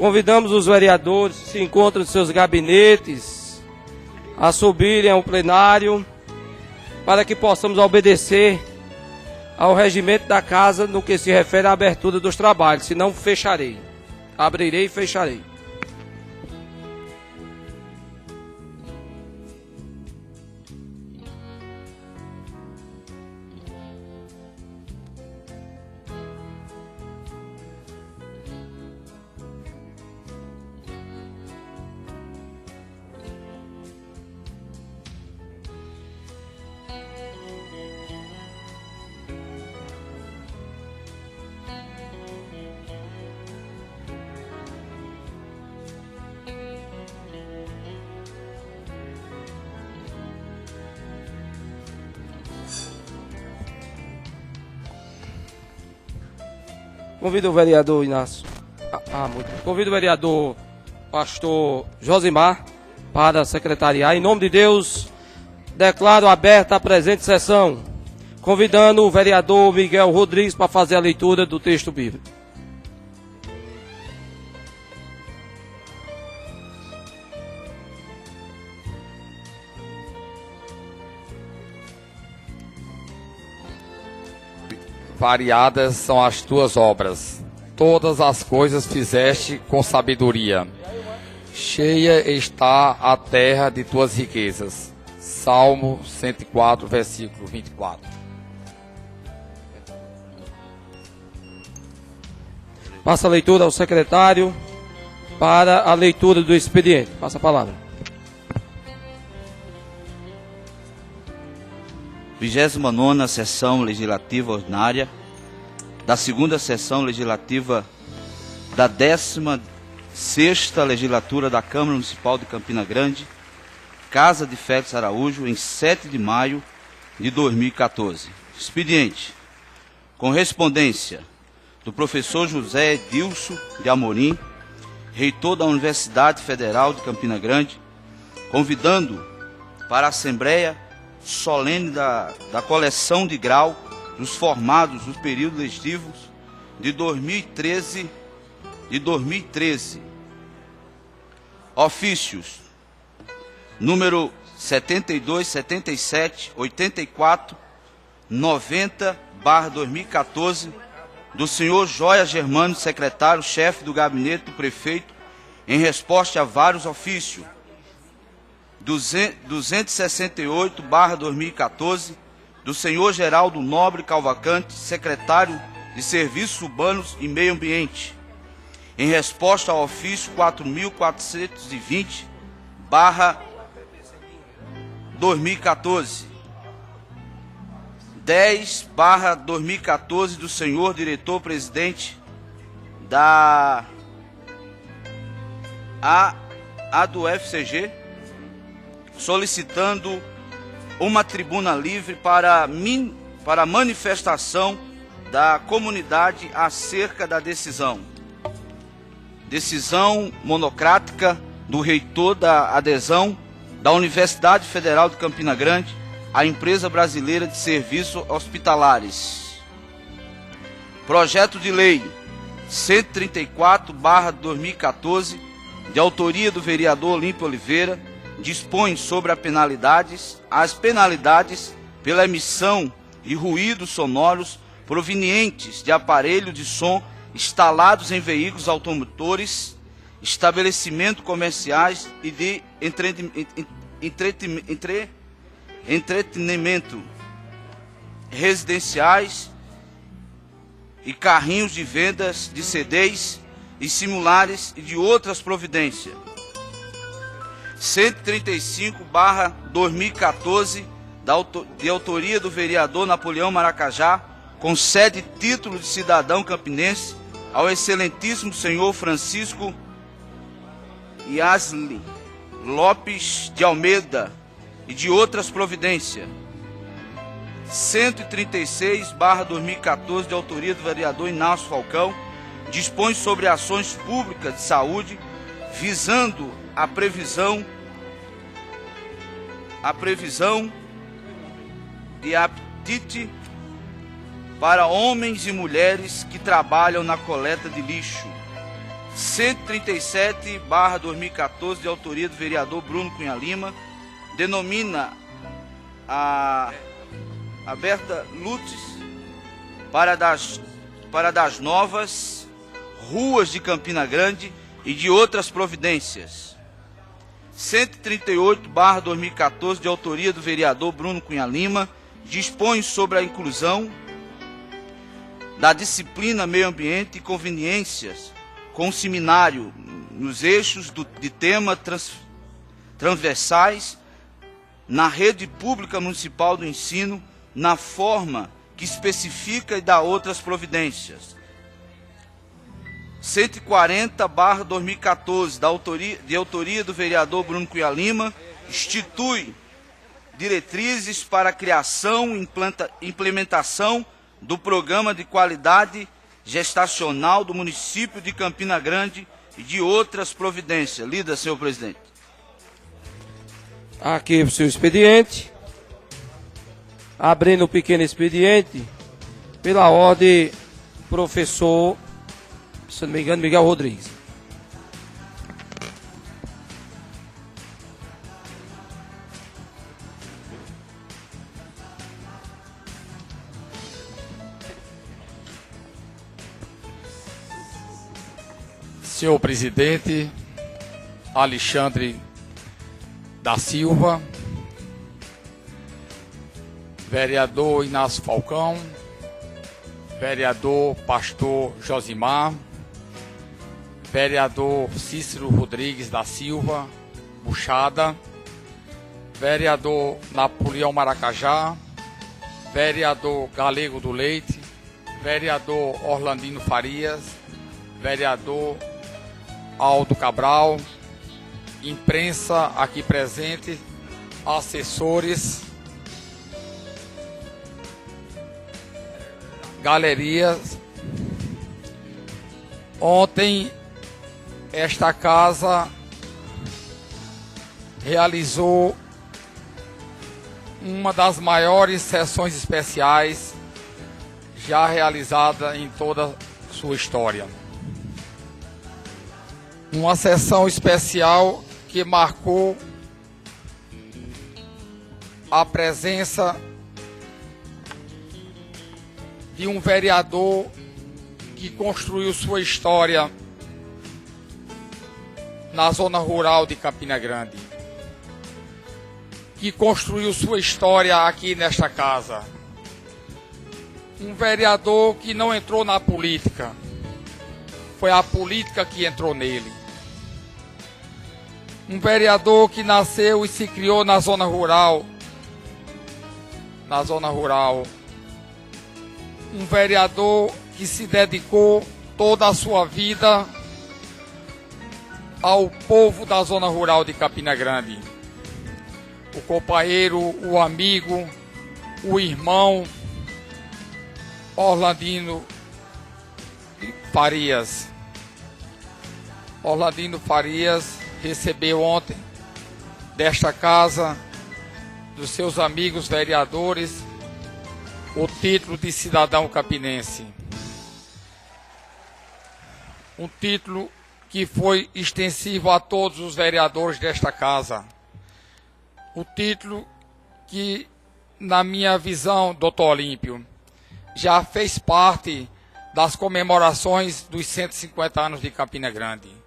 Convidamos os vereadores que se encontram em seus gabinetes a subirem ao plenário para que possamos obedecer ao regimento da casa no que se refere à abertura dos trabalhos, senão fecharei. Abrirei e fecharei. Convido o vereador Inácio. Convido o vereador pastor Josimar para secretariar. Em nome de Deus, declaro aberta a presente sessão, convidando o vereador Miguel Rodrigues para fazer a leitura do texto bíblico. Variadas são as tuas obras, todas as coisas fizeste com sabedoria. Cheia está a terra de tuas riquezas. Salmo 104, versículo 24. Passa a leitura ao secretário para a leitura do expediente. Passa a palavra. 29ª Sessão Legislativa Ordinária, da 2ª Sessão Legislativa da 16ª Legislatura da Câmara Municipal de Campina Grande, Casa de Félix Araújo, em 7 de maio de 2014. Expediente. Correspondência do professor José Edilson de Amorim, reitor da Universidade Federal de Campina Grande, convidando para a Assembleia solene da coleção de grau dos formados dos períodos legislativos de 2013. Ofícios número 72, 77, 84, 90/2014 do senhor Joia Germano, secretário-chefe do gabinete do prefeito, em resposta a vários ofícios. 268/2014, do senhor Geraldo Nobre Calvacante, secretário de Serviços Urbanos e Meio Ambiente, em resposta ao ofício 4.420/2014. 10/2014, do senhor diretor-presidente da do FCG, solicitando uma tribuna livre para manifestação da comunidade acerca da decisão monocrática do reitor da adesão da Universidade Federal de Campina Grande à Empresa Brasileira de Serviços Hospitalares. Projeto de Lei 134/2014, de autoria do vereador Olímpio Oliveira, dispõe sobre as penalidades pela emissão de ruídos sonoros provenientes de aparelhos de som instalados em veículos automotores, estabelecimentos comerciais e de entretenimento residenciais e carrinhos de vendas de CDs e similares e de outras providências. 135/2014, de autoria do vereador Napoleão Maracajá, concede título de cidadão campinense ao excelentíssimo senhor Francisco Yasli Lopes de Almeida e de outras providências. 136/2014, de autoria do vereador Inácio Falcão, dispõe sobre ações públicas de saúde visando a previsão de aptite para homens e mulheres que trabalham na coleta de lixo. 137/2014, de autoria do vereador Bruno Cunha Lima, denomina a Berta Lutz para das novas ruas de Campina Grande e de outras providências. 138/2014, de autoria do vereador Bruno Cunha Lima, dispõe sobre a inclusão da disciplina Meio Ambiente e Conveniências com o seminário nos eixos de tema transversais na rede pública municipal do ensino, na forma que especifica e dá outras providências. 140/2014, de autoria do vereador Bruno Cunha Lima, institui diretrizes para a criação e implementação do Programa de Qualidade Gestacional do município de Campina Grande e de outras providências. Lida, senhor presidente. Aqui o seu expediente. Abrindo o pequeno expediente, pela ordem, professor, se não me engano, Miguel Rodrigues. Senhor presidente Alexandre da Silva, vereador Inácio Falcão, vereador Pastor Josimar, vereador Cícero Rodrigues da Silva, Buchada, vereador Napoleão Maracajá, vereador Galego do Leite, vereador Orlandino Farias, vereador Aldo Cabral, imprensa aqui presente, assessores, galerias. Ontem esta casa realizou uma das maiores sessões especiais já realizada em toda a sua história. Uma sessão especial que marcou a presença de um vereador que construiu sua história na zona rural de Campina Grande, que construiu sua história aqui nesta casa. Um vereador que não entrou na política, foi a política que entrou nele. Um vereador que nasceu e se criou na zona rural. Um vereador que se dedicou toda a sua vida ao povo da zona rural de Campina Grande. O companheiro, o amigo, o irmão Orlandino Farias. Orlandino Farias recebeu ontem desta casa, dos seus amigos vereadores, o título de cidadão campinense. Um título que foi extensivo a todos os vereadores desta casa. O título que, na minha visão, doutor Olímpio, já fez parte das comemorações dos 150 anos de Campina Grande.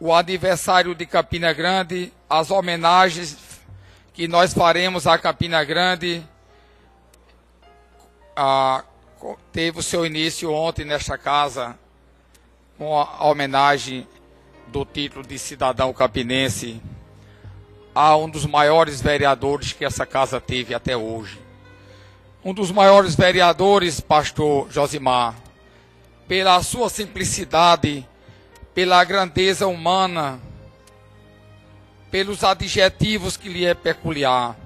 O aniversário de Campina Grande, as homenagens que nós faremos a Campina Grande, teve o seu início ontem nesta casa, com a homenagem do título de cidadão campinense a um dos maiores vereadores que essa casa teve até hoje. Um dos maiores vereadores, pastor Josimar, pela sua simplicidade, pela grandeza humana, pelos adjetivos que lhe é peculiar,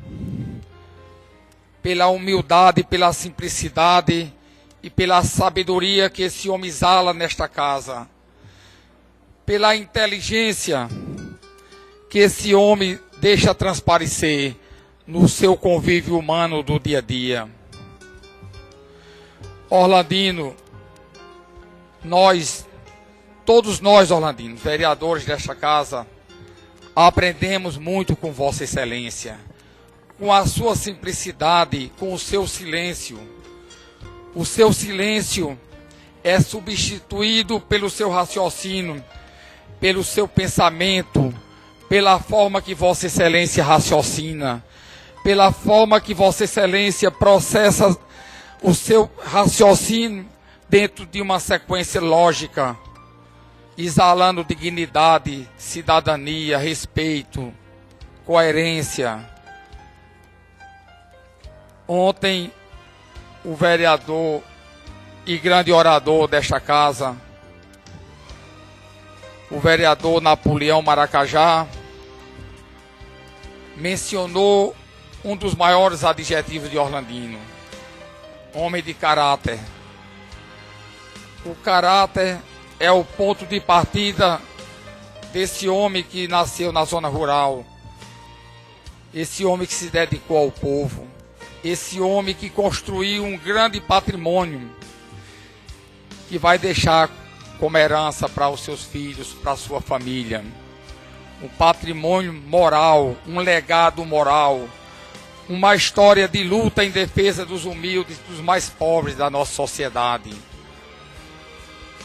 pela humildade, pela simplicidade e pela sabedoria que esse homem exala nesta casa, pela inteligência que esse homem deixa transparecer no seu convívio humano do dia a dia. Orlandino, todos nós, orlandinos, vereadores desta casa, aprendemos muito com Vossa Excelência, com a sua simplicidade, com o seu silêncio. O seu silêncio é substituído pelo seu raciocínio, pelo seu pensamento, pela forma que Vossa Excelência raciocina, pela forma que Vossa Excelência processa o seu raciocínio dentro de uma sequência lógica, exalando dignidade, cidadania, respeito, coerência. Ontem, o vereador e grande orador desta casa, o vereador Napoleão Maracajá, mencionou um dos maiores adjetivos de Orlandino: homem de caráter. O caráter é o ponto de partida desse homem que nasceu na zona rural, esse homem que se dedicou ao povo, esse homem que construiu um grande patrimônio que vai deixar como herança para os seus filhos, para a sua família. Um patrimônio moral, um legado moral, uma história de luta em defesa dos humildes, dos mais pobres da nossa sociedade.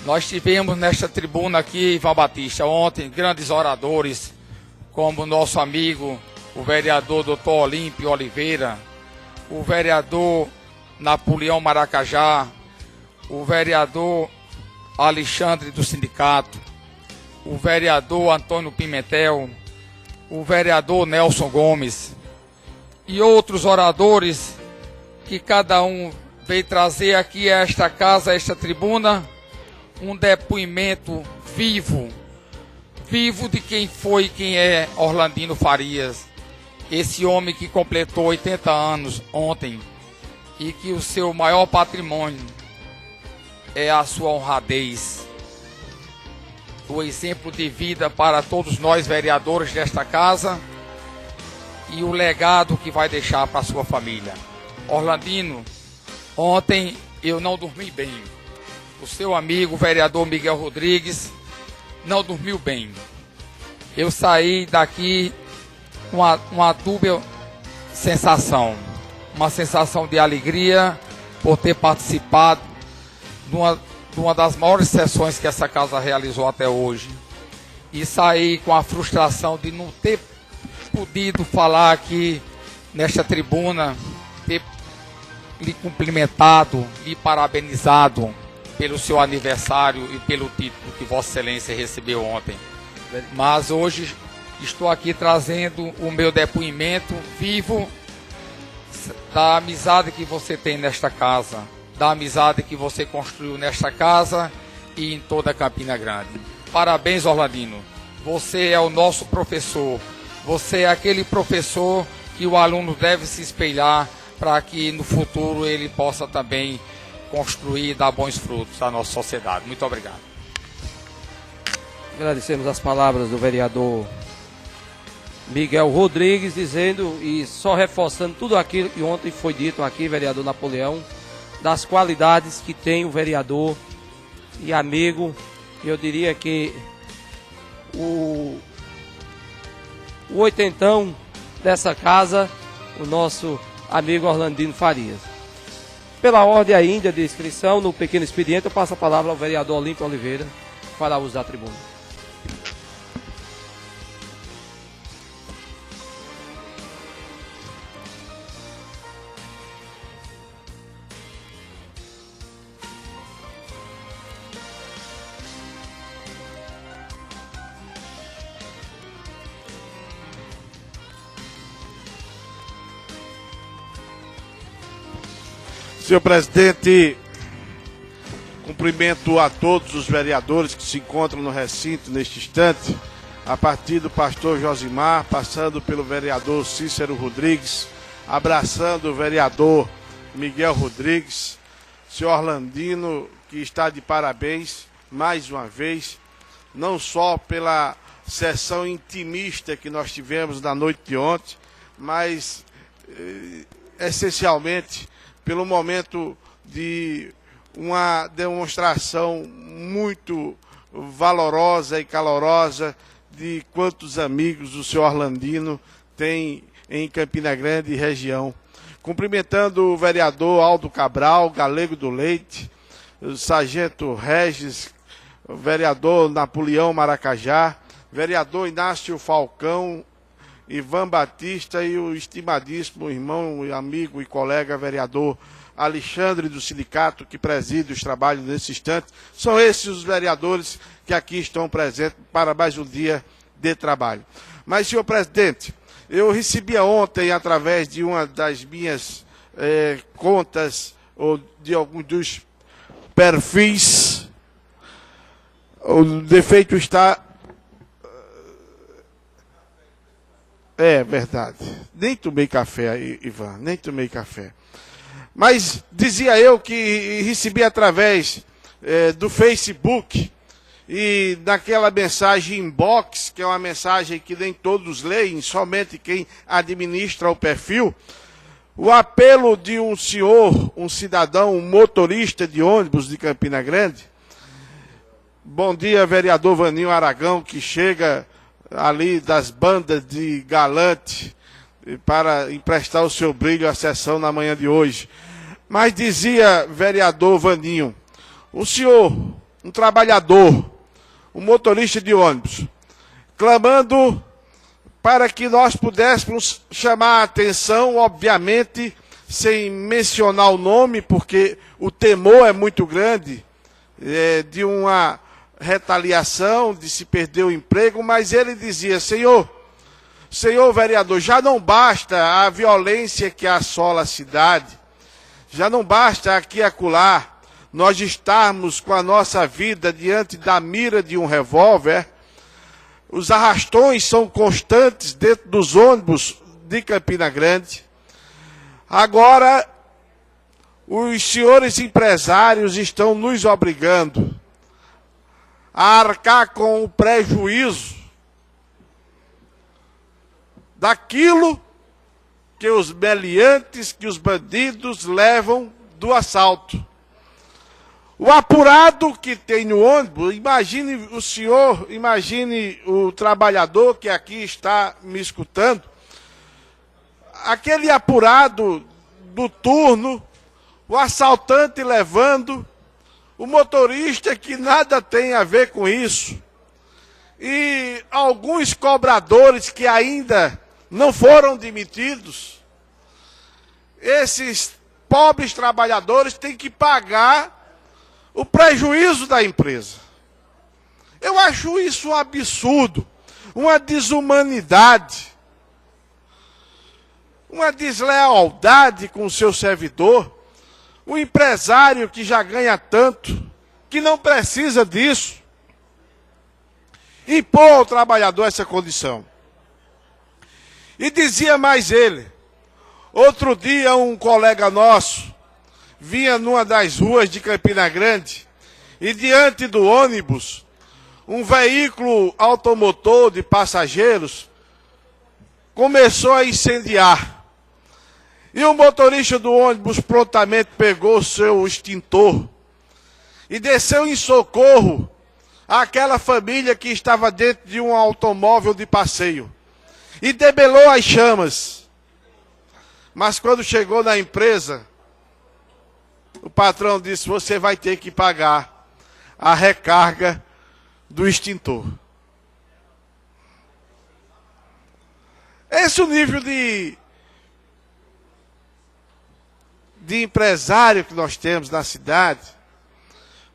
Nós tivemos nesta tribuna aqui, Ivan Batista, ontem, grandes oradores, como o nosso amigo, o vereador Dr. Olímpio Oliveira, o vereador Napoleão Maracajá, o vereador Alexandre do Sindicato, o vereador Antônio Pimentel, o vereador Nelson Gomes e outros oradores que cada um veio trazer aqui a esta casa, a esta tribuna, um depoimento vivo de quem foi e quem é Orlandino Farias, esse homem que completou 80 anos ontem e que o seu maior patrimônio é a sua honradez, o exemplo de vida para todos nós vereadores desta casa e o legado que vai deixar para a sua família. Orlandino, ontem eu não dormi bem. O seu amigo, o vereador Miguel Rodrigues, não dormiu bem. Eu saí daqui com uma dúbia sensação. Uma sensação de alegria por ter participado de uma das maiores sessões que essa casa realizou até hoje. E saí com a frustração de não ter podido falar aqui nesta tribuna, ter lhe cumprimentado, lhe parabenizado pelo seu aniversário e pelo título que Vossa Excelência recebeu ontem. Mas hoje estou aqui trazendo o meu depoimento vivo da amizade que você tem nesta casa, da amizade que você construiu nesta casa e em toda Campina Grande. Parabéns, Orlandino. Você é o nosso professor. Você é aquele professor que o aluno deve se espelhar para que no futuro ele possa também construir e dar bons frutos à nossa sociedade. Muito obrigado. Agradecemos as palavras do vereador Miguel Rodrigues, dizendo e só reforçando tudo aquilo que ontem foi dito aqui, vereador Napoleão, das qualidades que tem o vereador e amigo. Eu diria que o oitentão dessa casa, o nosso amigo Orlandino Farias. Pela ordem ainda de inscrição, no pequeno expediente, eu passo a palavra ao vereador Olímpio Oliveira para uso da tribuna. Senhor presidente, cumprimento a todos os vereadores que se encontram no recinto neste instante, a partir do pastor Josimar, passando pelo vereador Cícero Rodrigues, abraçando o vereador Miguel Rodrigues, senhor Orlandino, que está de parabéns mais uma vez, não só pela sessão intimista que nós tivemos na noite de ontem, mas essencialmente pelo momento de uma demonstração muito valorosa e calorosa de quantos amigos o senhor Orlandino tem em Campina Grande e região. Cumprimentando o vereador Aldo Cabral, Galego do Leite, o sargento Regis, o vereador Napoleão Maracajá, vereador Inácio Falcão, Ivan Batista e o estimadíssimo irmão, amigo e colega vereador Alexandre do Sindicato, que preside os trabalhos nesse instante. São esses os vereadores que aqui estão presentes para mais um dia de trabalho. Mas, senhor presidente, eu recebia ontem, através de uma das minhas contas, ou de alguns dos perfis, o defeito está... É verdade. Nem tomei café, Ivan, nem tomei café. Mas dizia eu que recebi através do Facebook e daquela mensagem inbox, que é uma mensagem que nem todos leem, somente quem administra o perfil, o apelo de um senhor, um cidadão, um motorista de ônibus de Campina Grande. Bom dia, vereador Vaninho Aragão, que chega ali das bandas de Galante para emprestar o seu brilho à sessão na manhã de hoje. Mas dizia vereador Vaninho, o senhor, um trabalhador, um motorista de ônibus, clamando para que nós pudéssemos chamar a atenção, obviamente, sem mencionar o nome, porque o temor é muito grande, de uma retaliação, de se perder o emprego, mas ele dizia, senhor vereador, já não basta a violência que assola a cidade, já não basta aqui e acolá nós estarmos com a nossa vida diante da mira de um revólver. Os arrastões são constantes dentro dos ônibus de Campina Grande. Agora, os senhores empresários estão nos obrigando a arcar com o prejuízo daquilo que os meliantes, que os bandidos levam do assalto. O apurado que tem no ônibus, imagine o senhor, imagine o trabalhador que aqui está me escutando, aquele apurado do turno, o assaltante levando, o motorista que nada tem a ver com isso, e alguns cobradores que ainda não foram demitidos. Esses pobres trabalhadores têm que pagar o prejuízo da empresa. Eu acho isso um absurdo, uma desumanidade, uma deslealdade com o seu servidor, um empresário que já ganha tanto, que não precisa disso, impor ao trabalhador essa condição. E dizia mais ele, outro dia um colega nosso vinha numa das ruas de Campina Grande e diante do ônibus, um veículo automotor de passageiros começou a incendiar. E o motorista do ônibus prontamente pegou seu extintor e desceu em socorro àquela família que estava dentro de um automóvel de passeio e debelou as chamas. Mas quando chegou na empresa, o patrão disse, você vai ter que pagar a recarga do extintor. Esse é o nível de empresário que nós temos na cidade.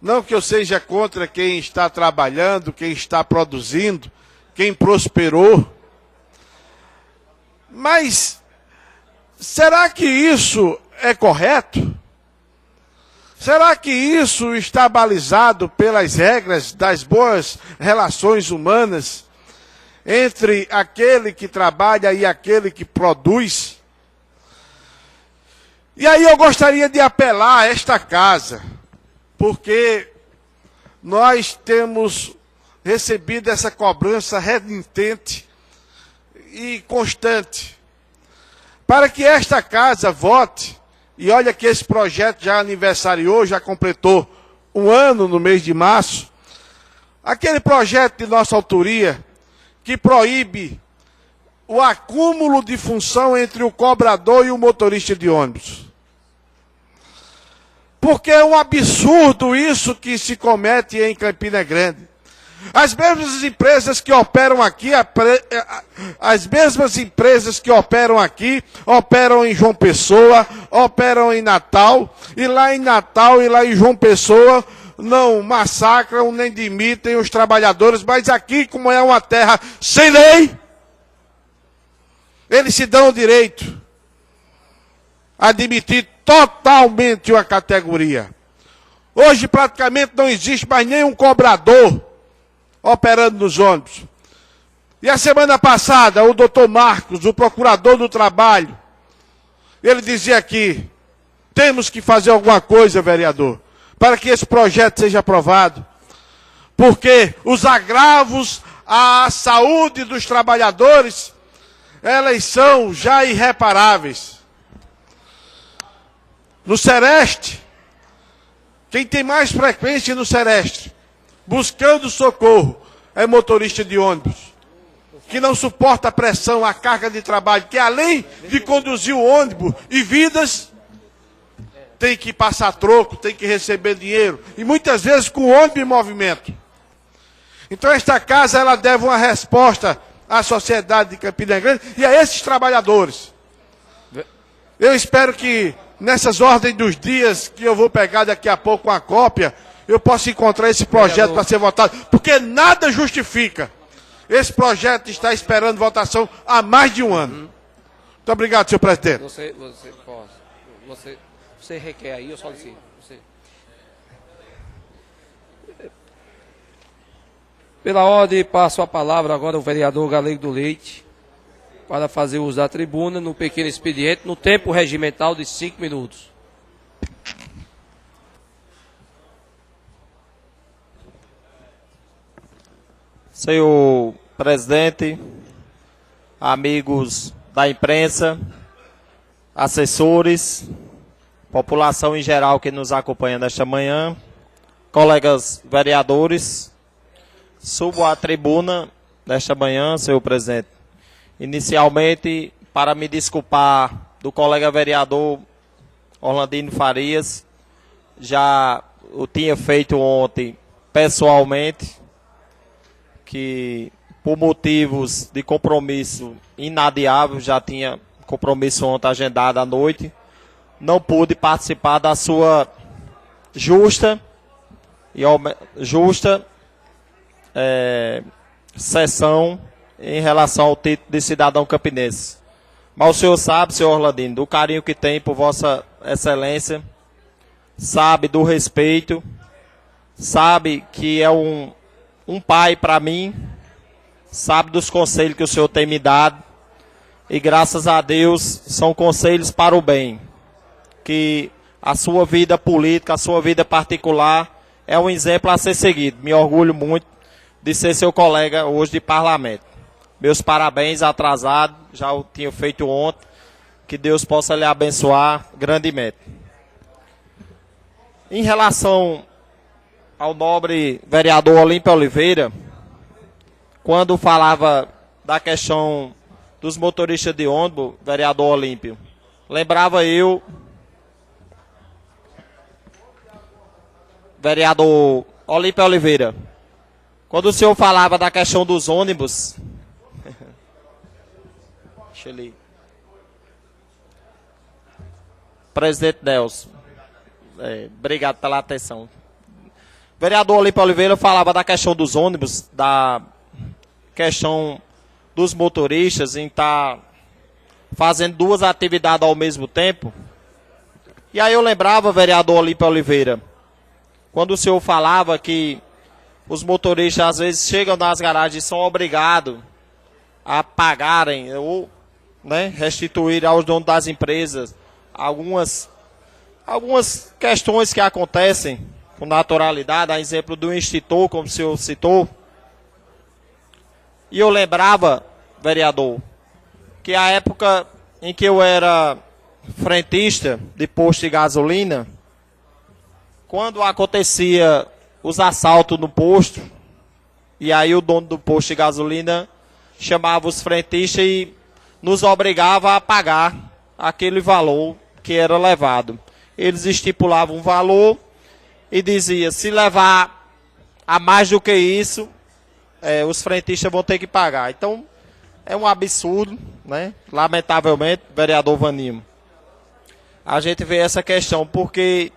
Não que eu seja contra quem está trabalhando, quem está produzindo, quem prosperou. Mas será que isso é correto? Será que isso está balizado pelas regras das boas relações humanas entre aquele que trabalha e aquele que produz? E aí eu gostaria de apelar a esta casa, porque nós temos recebido essa cobrança renitente e constante, para que esta casa vote E olha que esse projeto já aniversariou, já completou um ano no mês de março. Aquele projeto de nossa autoria que proíbe o acúmulo de função entre o cobrador e o motorista de ônibus. Porque é um absurdo isso que se comete em Campina Grande. As mesmas empresas que operam aqui, operam em João Pessoa, operam em Natal, e lá em João Pessoa, não massacram nem demitem os trabalhadores, mas aqui, como é uma terra sem lei, eles se dão o direito a admitir totalmente uma categoria. Hoje praticamente não existe mais nenhum cobrador operando nos ônibus. E a semana passada, o doutor Marcos, o procurador do trabalho, ele dizia aqui, temos que fazer alguma coisa, vereador, para que esse projeto seja aprovado. Porque os agravos à saúde dos trabalhadores, elas são já irreparáveis. No Sereste, quem tem mais frequência no Sereste, buscando socorro, é motorista de ônibus, que não suporta a pressão, a carga de trabalho, que além de conduzir o ônibus e vidas, tem que passar troco, tem que receber dinheiro, e muitas vezes com o ônibus em movimento. Então esta casa, ela deve uma resposta à sociedade de Campina Grande e a esses trabalhadores. Eu espero que nessas ordens dos dias, que eu vou pegar daqui a pouco uma cópia, eu possa encontrar esse projeto para ser votado, porque nada justifica. Esse projeto está esperando votação há mais de um ano. Muito obrigado, senhor presidente. Você requer aí, eu só disse. Pela ordem, passo a palavra agora ao vereador Galego do Leite, para fazer uso da tribuna no pequeno expediente, no tempo regimental de 5 minutos. Senhor presidente, amigos da imprensa, assessores, população em geral que nos acompanha nesta manhã, colegas vereadores, subo à tribuna nesta manhã, senhor presidente, inicialmente para me desculpar do colega vereador Orlandino Farias, já o tinha feito ontem pessoalmente, que por motivos de compromisso inadiável, já tinha compromisso ontem agendado à noite, não pude participar da sua justa sessão em relação ao título de cidadão campinense. Mas o senhor sabe, senhor Orlandino, do carinho que tem por vossa excelência, sabe do respeito, sabe que é um pai para mim, sabe dos conselhos que o senhor tem me dado, e graças a Deus são conselhos para o bem, que a sua vida política, a sua vida particular é um exemplo a ser seguido. Me orgulho muito de ser seu colega hoje de parlamento. Meus parabéns atrasado, já o tinha feito ontem, que Deus possa lhe abençoar grandemente. Em relação ao nobre vereador Olímpio Oliveira, quando falava da questão dos motoristas de ônibus, vereador Olímpio, lembrava eu, vereador Olímpio Oliveira, quando o senhor falava da questão dos ônibus, deixa ele, presidente Nelson, obrigado pela atenção. Vereador Olímpio Oliveira falava da questão dos ônibus, da questão dos motoristas em estar fazendo duas atividades ao mesmo tempo. E aí eu lembrava, vereador Olímpio Oliveira, quando o senhor falava que os motoristas às vezes chegam nas garagens e são obrigados a pagarem ou restituir aos donos das empresas algumas questões que acontecem com naturalidade, a exemplo do extintor, como o senhor citou. E eu lembrava, vereador, que a época em que eu era frentista de posto de gasolina, quando acontecia os assaltos no posto, e aí o dono do posto de gasolina chamava os frentistas e nos obrigava a pagar aquele valor que era levado. Eles estipulavam um valor e dizia, se levar a mais do que isso, os frentistas vão ter que pagar. Então, é um absurdo, né? Lamentavelmente, vereador Vanimo, a gente vê essa questão, porque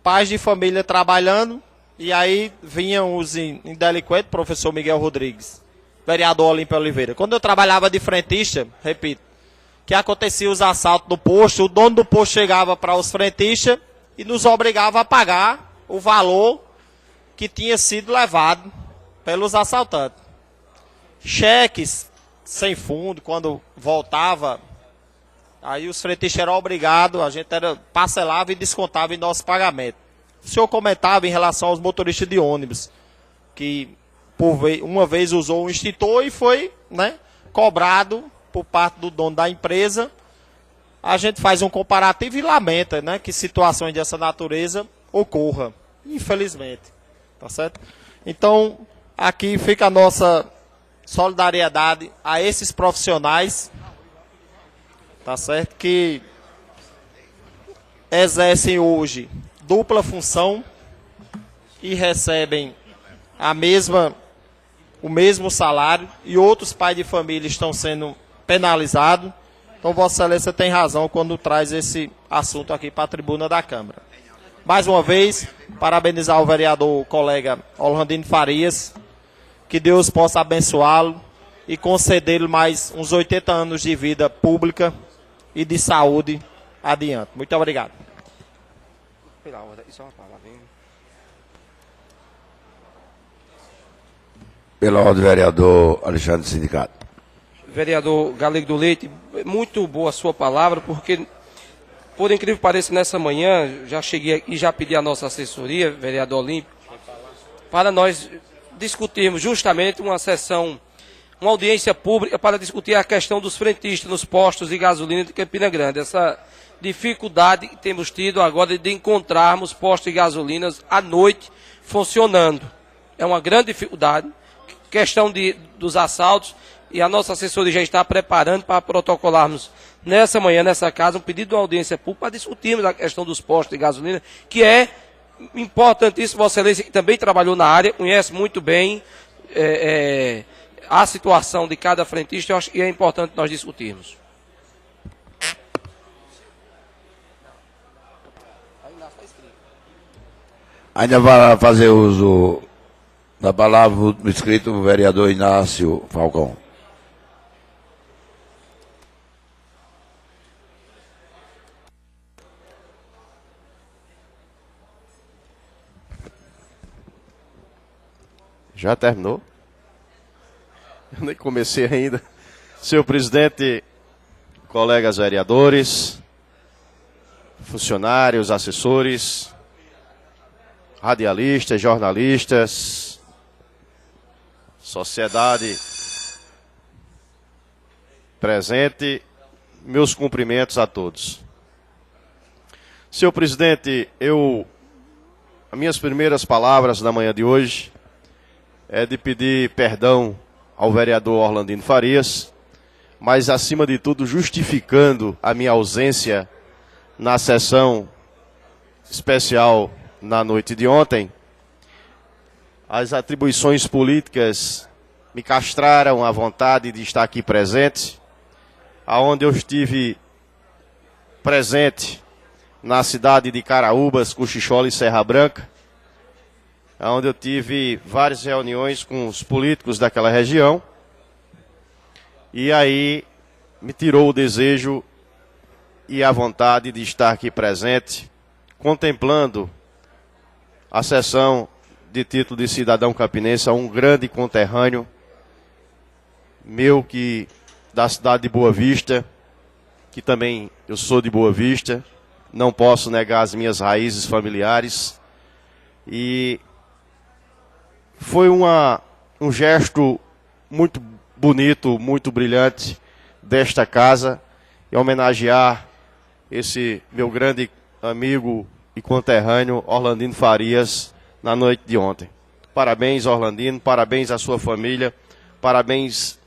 pais de família trabalhando, e aí vinham os indelinquentes, professor Miguel Rodrigues, vereador Olímpio Oliveira. Quando eu trabalhava de frentista, repito, que acontecia os assaltos no posto, o dono do posto chegava para os frentistas e nos obrigava a pagar o valor que tinha sido levado pelos assaltantes. Cheques sem fundo, quando voltava, aí os frentistas eram obrigados, a gente parcelava e descontava em nosso pagamento. O senhor comentava em relação aos motoristas de ônibus, que uma vez usou um extintor e foi, né, cobrado por parte do dono da empresa. A gente faz um comparativo e lamenta, né, que situações dessa natureza ocorram, infelizmente. Tá certo? Então, aqui fica a nossa solidariedade a esses profissionais, tá certo, que exercem hoje dupla função e recebem o mesmo salário, e outros pais de família estão sendo penalizados. Então, Vossa Excelência tem razão quando traz esse assunto aqui para a tribuna da Câmara. Mais uma vez, parabenizar o vereador colega Orlandino Farias, que Deus possa abençoá-lo e conceder-lhe mais uns 80 anos de vida pública e de saúde adiante. Muito obrigado. Pela ordem, vereador Alexandre Sindicato. Vereador Galego do Leite, muito boa a sua palavra, porque, por incrível que pareça, nessa manhã, já cheguei aqui e já pedi à nossa assessoria, vereador Olímpio, para nós discutirmos justamente uma sessão, uma audiência pública para discutir a questão dos frentistas nos postos de gasolina de Campina Grande. Essa dificuldade que temos tido agora de encontrarmos postos de gasolinas à noite funcionando. É uma grande dificuldade, questão dos assaltos, e a nossa assessoria já está preparando para protocolarmos nessa manhã, nessa casa, um pedido de uma audiência pública para discutirmos a questão dos postos de gasolina, que é importantíssimo. Vossa Excelência, que também trabalhou na área, conhece muito bem a situação de cada frentista, eu acho que é importante nós discutirmos. Ainda vai fazer uso da palavra o inscrito, o vereador Inácio Falcão. Já terminou? Eu nem comecei ainda. Senhor presidente, colegas vereadores, funcionários, assessores, radialistas, jornalistas, sociedade presente, meus cumprimentos a todos. Senhor presidente, as minhas primeiras palavras na manhã de hoje é de pedir perdão ao vereador Orlandino Farias, mas acima de tudo justificando a minha ausência na sessão especial na noite de ontem. As atribuições políticas me castraram a vontade de estar aqui presente, aonde eu estive presente na cidade de Caraúbas, Cochichola e Serra Branca, onde eu tive várias reuniões com os políticos daquela região, e aí me tirou o desejo e a vontade de estar aqui presente, contemplando a sessão de título de cidadão campinense a um grande conterrâneo meu, que da cidade de Boa Vista, que também eu sou de Boa Vista, não posso negar as minhas raízes familiares, e foi um gesto muito bonito, muito brilhante desta casa, e homenagear esse meu grande amigo e conterrâneo Orlandino Farias na noite de ontem. Parabéns, Orlandino, parabéns à sua família, parabéns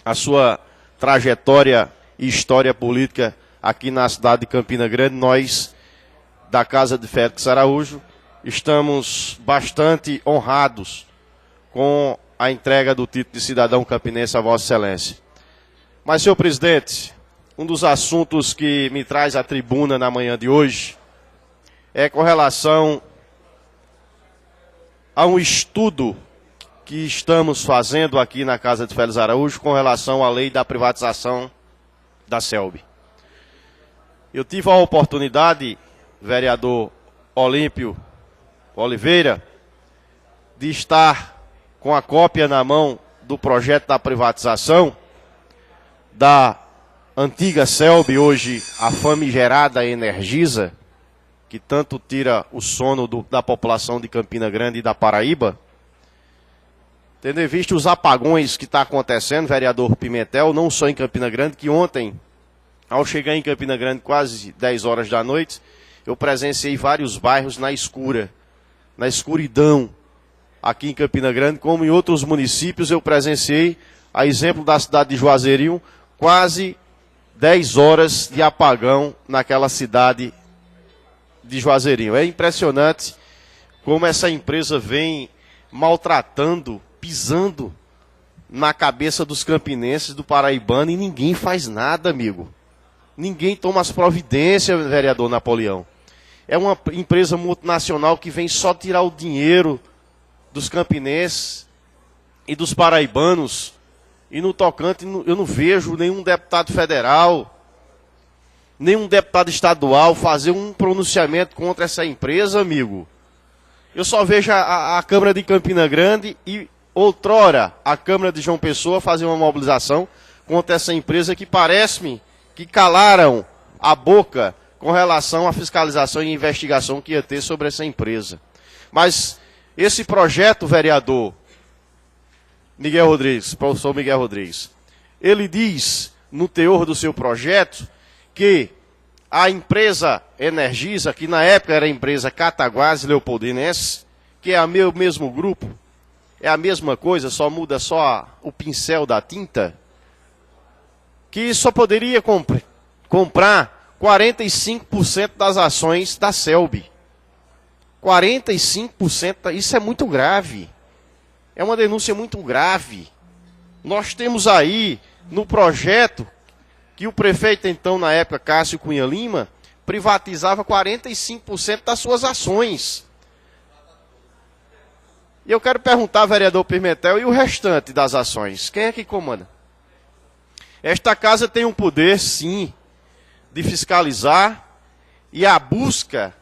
à sua trajetória e história política aqui na cidade de Campina Grande. Nós, da Casa de Félix Araújo, estamos bastante honrados com a entrega do título de cidadão campinense a Vossa Excelência. Mas, senhor presidente, um dos assuntos que me traz à tribuna na manhã de hoje é com relação a um estudo que estamos fazendo aqui na Casa de Félix Araújo com relação à lei da privatização da CELB. Eu tive a oportunidade, vereador Olímpio Oliveira, de estar com a cópia na mão do projeto da privatização da antiga CELB, hoje a famigerada Energisa, que tanto tira o sono da população de Campina Grande e da Paraíba. Tendo em vista os apagões que está acontecendo, vereador Pimentel, não só em Campina Grande, que ontem, ao chegar em Campina Grande, quase 10 horas da noite, eu presenciei vários bairros na escuridão, aqui em Campina Grande, como em outros municípios, eu presenciei, a exemplo da cidade de Juazeirinho, quase 10 horas de apagão naquela cidade de Juazeirinho. É impressionante como essa empresa vem maltratando, pisando na cabeça dos campinenses, do paraibano, e ninguém faz nada, amigo. Ninguém toma as providências, vereador Napoleão. É uma empresa multinacional que vem só tirar o dinheiro dos campinenses e dos paraibanos. E no tocante, eu não vejo nenhum deputado federal, nenhum deputado estadual fazer um pronunciamento contra essa empresa, amigo. Eu só vejo a Câmara de Campina Grande e, outrora, a Câmara de João Pessoa fazer uma mobilização contra essa empresa que parece-me que calaram a boca com relação à fiscalização e investigação que ia ter sobre essa empresa. Mas esse projeto, vereador Miguel Rodrigues, professor Miguel Rodrigues, ele diz, no teor do seu projeto, que a empresa Energisa, que na época era a empresa Cataguases Leopoldinense, que é o mesmo grupo, é a mesma coisa, só muda só o pincel da tinta, que só poderia comprar 45% das ações da CELB. 45%, isso é muito grave. É uma denúncia muito grave. Nós temos aí, no projeto, que o prefeito, então, na época, Cássio Cunha Lima, privatizava 45% das suas ações. E eu quero perguntar, vereador Pimentel, e o restante das ações? Quem é que comanda? Esta casa tem um poder, sim, de fiscalizar e a busca,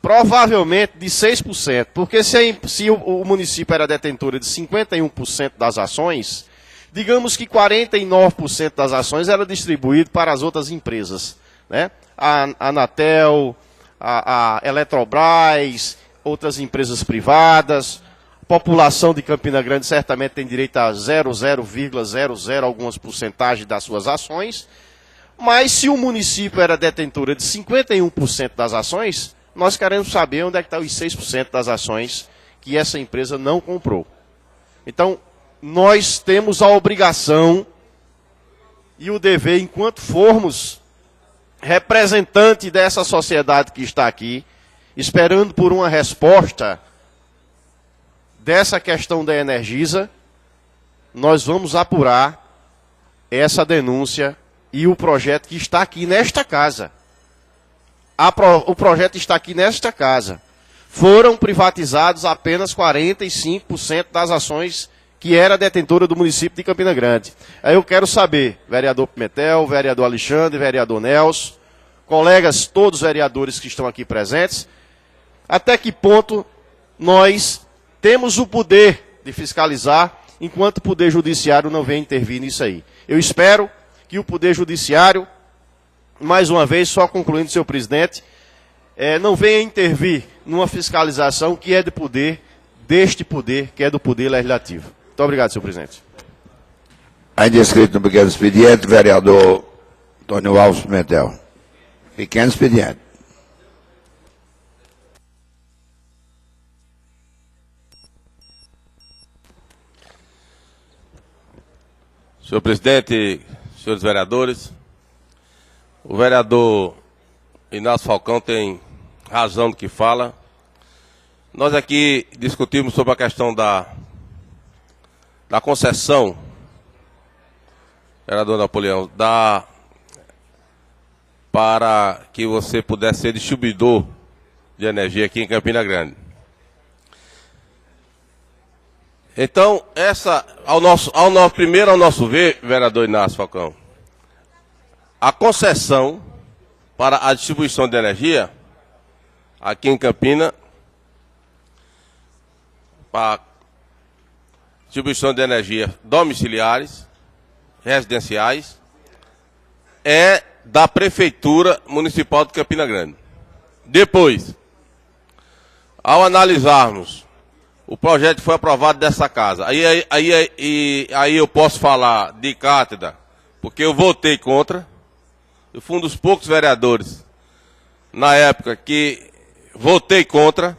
provavelmente, de 6%. Porque se o município era detentor de 51% das ações, digamos que 49% das ações era distribuído para as outras empresas, né? A Anatel, a Eletrobras, outras empresas privadas. A população de Campina Grande certamente tem direito a 0,00 algumas porcentagens das suas ações. Mas se o município era detentora de 51% das ações, nós queremos saber onde é que está os 6% das ações que essa empresa não comprou. Então, nós temos a obrigação e o dever, enquanto formos representante dessa sociedade que está aqui, esperando por uma resposta dessa questão da Energisa, nós vamos apurar essa denúncia e o projeto que está aqui nesta casa. O projeto está aqui nesta casa. Foram privatizados apenas 45% das ações que era detentora do município de Campina Grande. Aí eu quero saber, vereador Pimentel, vereador Alexandre, vereador Nelson, colegas, todos os vereadores que estão aqui presentes, até que ponto nós temos o poder de fiscalizar, enquanto o Poder Judiciário não vem intervir nisso aí. Eu espero que o Poder Judiciário, mais uma vez, só concluindo, senhor presidente, não venha intervir numa fiscalização que é de poder, deste poder, que é do Poder Legislativo. Muito obrigado, senhor presidente. Ainda inscrito no pequeno expediente, vereador Antônio Alves Pimentel. Pequeno expediente. Senhor presidente, senhores vereadores, o vereador Inácio Falcão tem razão do que fala. Nós aqui discutimos sobre a questão da concessão, vereador Napoleão, para que você pudesse ser distribuidor de energia aqui em Campina Grande. Então, primeiro, ao nosso ver, vereador Inácio Falcão, a concessão para a distribuição de energia aqui em Campina, para distribuição de energia domiciliares, residenciais, é da Prefeitura Municipal de Campina Grande. Depois, ao analisarmos o projeto que foi aprovado dessa casa, aí eu posso falar de cátedra, porque eu votei contra. Eu fui um dos poucos vereadores, na época, que votei contra.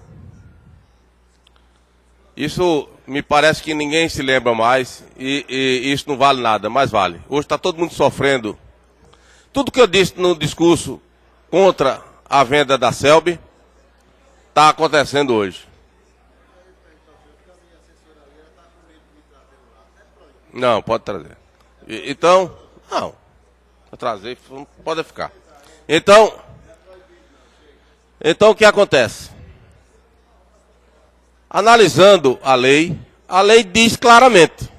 Isso me parece que ninguém se lembra mais, e isso não vale nada, mas vale. Hoje está todo mundo sofrendo. Tudo que eu disse no discurso contra a venda da Celb está acontecendo hoje. Não, pode trazer. Então, não. Vou trazer, pode ficar. Então, o que acontece? Analisando a lei diz claramente.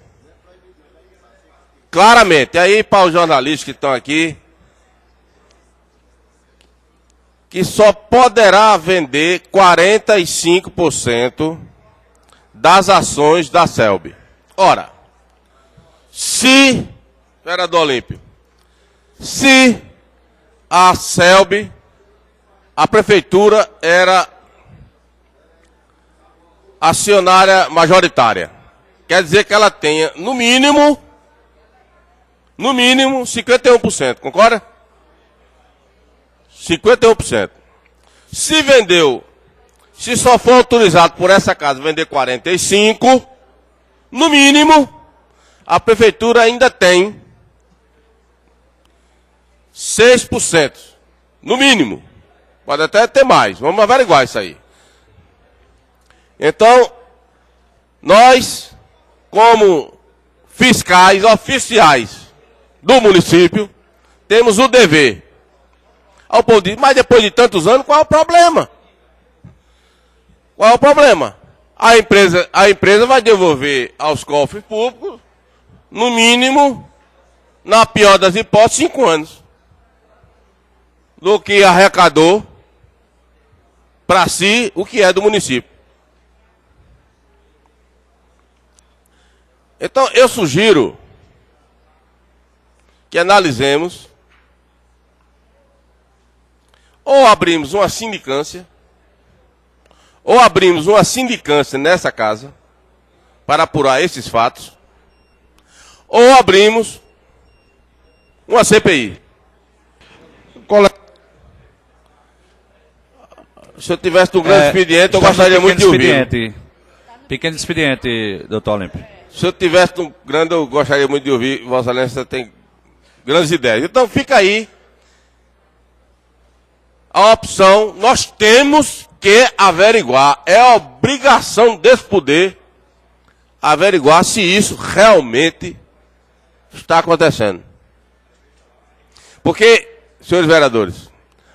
Claramente. Aí, para os jornalistas que estão aqui, que só poderá vender 45% das ações da Celb. Ora, se, vereador Olímpio, se a Celb, a prefeitura era acionária majoritária, quer dizer que ela tenha, no mínimo, 51%, concorda? 51%. Se vendeu, se só for autorizado por essa casa vender 45%, no mínimo, a prefeitura ainda tem 6%. No mínimo. Pode até ter mais. Vamos averiguar isso aí. Então, nós, como fiscais oficiais do município, temos o dever. Ao povo diz, mas depois de tantos anos, qual é o problema? Qual é o problema? A empresa vai devolver aos cofres públicos, no mínimo, na pior das hipóteses, 5 anos. Do que arrecadou para si o que é do município. Então, eu sugiro que analisemos ou abrimos uma sindicância, nessa casa para apurar esses fatos, ou abrimos uma CPI. Se eu tivesse um grande expediente, eu gostaria muito de ouvir. Pequeno expediente, doutor Olímpio. Se eu tivesse um grande, eu gostaria muito de ouvir. Vossa Excelência tem grandes ideias. Então fica aí a opção. Nós temos que averiguar. É a obrigação desse poder averiguar se isso realmente está acontecendo. Porque, senhores vereadores,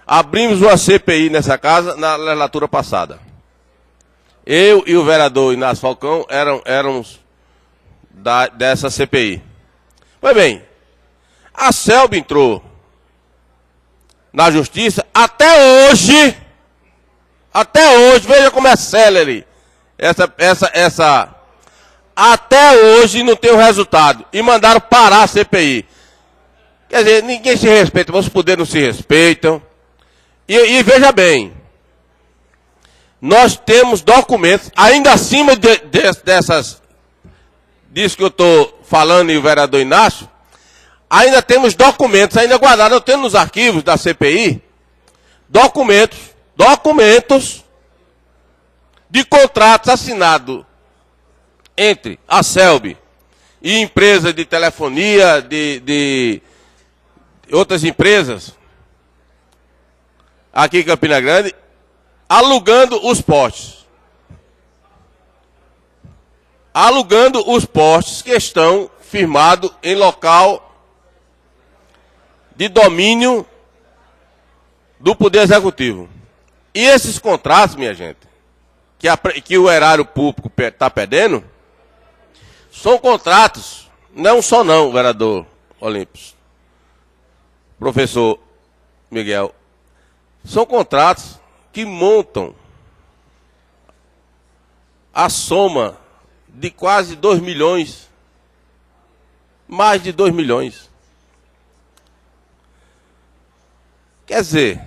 abrimos uma CPI nessa casa na legislatura passada. Eu e o vereador Inácio Falcão éramos dessa CPI. Pois bem, a Celb entrou na justiça até hoje, veja como é célere até hoje não tem o resultado. E mandaram parar a CPI. Quer dizer, ninguém se respeita, os poderes não se respeitam. E veja bem, nós temos documentos, ainda acima disso que eu estou falando e o vereador Inácio, ainda temos documentos, ainda guardados, eu tenho nos arquivos da CPI, documentos de contratos assinados entre a CELB e empresa de telefonia, de outras empresas, aqui em Campina Grande, alugando os postes. Alugando os postes que estão firmados em local de domínio do Poder Executivo. E esses contratos, minha gente, que o erário público está perdendo, são contratos, não só não, vereador Olímpio, professor Miguel, são contratos que montam a soma de quase 2 milhões, mais de 2 milhões. Quer dizer,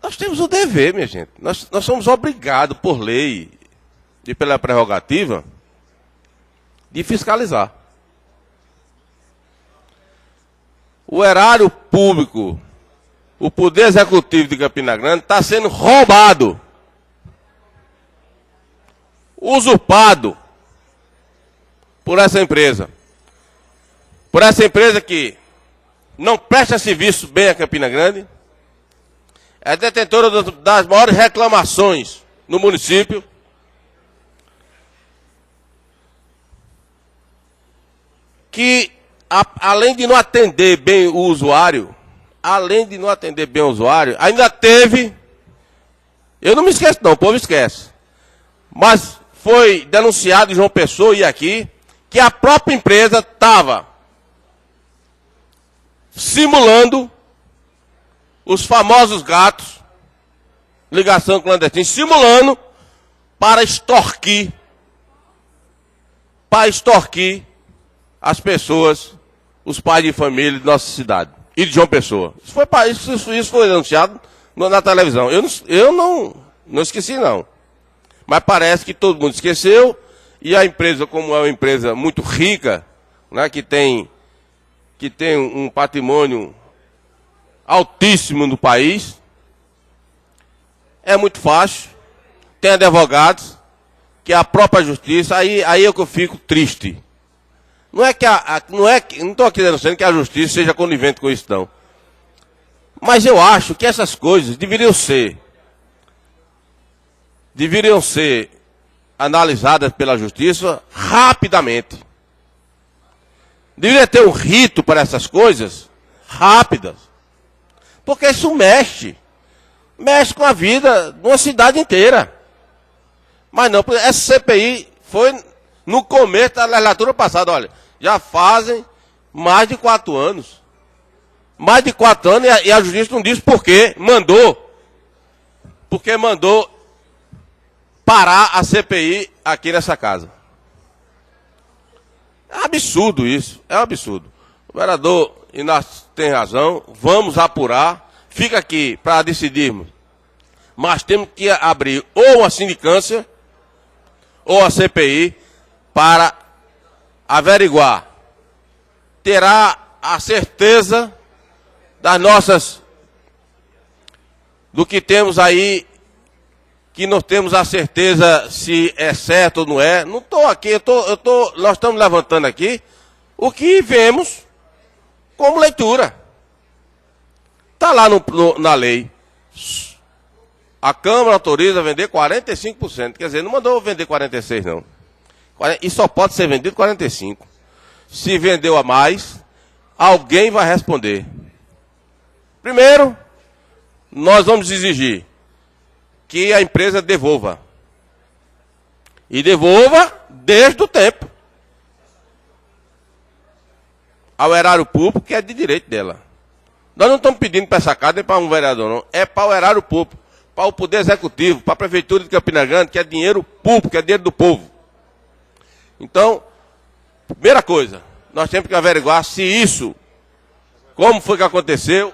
nós temos o dever, minha gente, nós somos obrigados por lei e pela prerrogativa de fiscalizar. O erário público, o Poder Executivo de Campina Grande está sendo roubado, usurpado por essa empresa. Por essa empresa que não presta serviço bem a Campina Grande, é detentora das maiores reclamações no município, que além de não atender bem o usuário, ainda teve, eu não me esqueço não, o povo esquece, mas foi denunciado em João Pessoa e aqui, que a própria empresa estava simulando os famosos gatos, ligação clandestina, simulando para extorquir as pessoas, os pais de família de nossa cidade e de João Pessoa. Isso foi denunciado na televisão. Eu não esqueci não. Mas parece que todo mundo esqueceu e a empresa, como é uma empresa muito rica, né, que tem um patrimônio altíssimo no país, é muito fácil, tem advogados, que é a própria justiça, aí é que eu fico triste. Não estou aqui denunciando que a justiça seja conivente com isso, não. Mas eu acho que essas coisas deveriam ser analisadas pela justiça rapidamente. Deveria ter um rito para essas coisas rápidas. Porque isso mexe com a vida de uma cidade inteira. Mas não, essa CPI foi no começo da legislatura passada, olha, já fazem mais de 4 anos. Mais de 4 anos e a justiça não disse por quê, porque mandou parar a CPI aqui nessa casa. É um absurdo isso, é um absurdo. O vereador Inácio tem razão, vamos apurar, fica aqui para decidirmos. Mas temos que abrir ou uma sindicância ou a CPI para averiguar. Terá a certeza do que temos aí, que não temos a certeza se é certo ou não é. Não estou aqui, nós estamos levantando aqui o que vemos como leitura. Está lá na lei. A Câmara autoriza a vender 45%. Quer dizer, não mandou vender 46%, não. E só pode ser vendido 45%. Se vendeu a mais, alguém vai responder. Primeiro, nós vamos exigir que a empresa devolva. E devolva desde o tempo. Ao erário público, que é de direito dela. Nós não estamos pedindo para essa casa, nem para um vereador, não. É para o erário público, para o Poder Executivo, para a Prefeitura de Campina Grande, que é dinheiro público, é dinheiro do povo. Então, primeira coisa, nós temos que averiguar se isso, como foi que aconteceu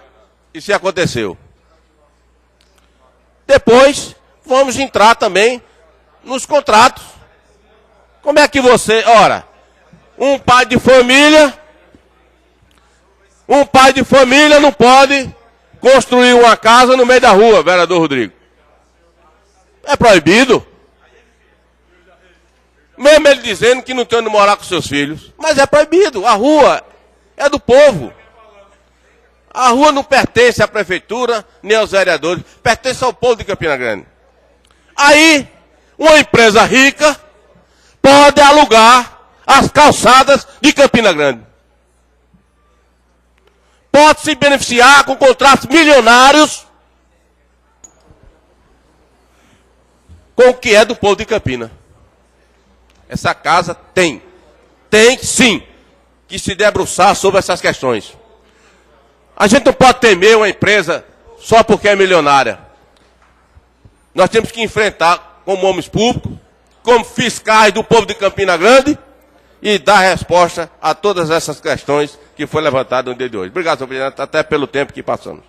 e se aconteceu. Depois, vamos entrar também nos contratos. Como é que você, ora, um pai de família não pode construir uma casa no meio da rua, vereador Rodrigo. É proibido. Mesmo ele dizendo que não tem onde morar com seus filhos. Mas é proibido. A rua é do povo. A rua não pertence à prefeitura, nem aos vereadores. Pertence ao povo de Campina Grande. Aí, uma empresa rica pode alugar as calçadas de Campina Grande. Pode se beneficiar com contratos milionários com o que é do povo de Campina. Essa casa tem sim, que se debruçar sobre essas questões. A gente não pode temer uma empresa só porque é milionária. Nós temos que enfrentar como homens públicos, como fiscais do povo de Campina Grande e dar resposta a todas essas questões que foi levantada no dia de hoje. Obrigado, senhor presidente, até pelo tempo que passamos.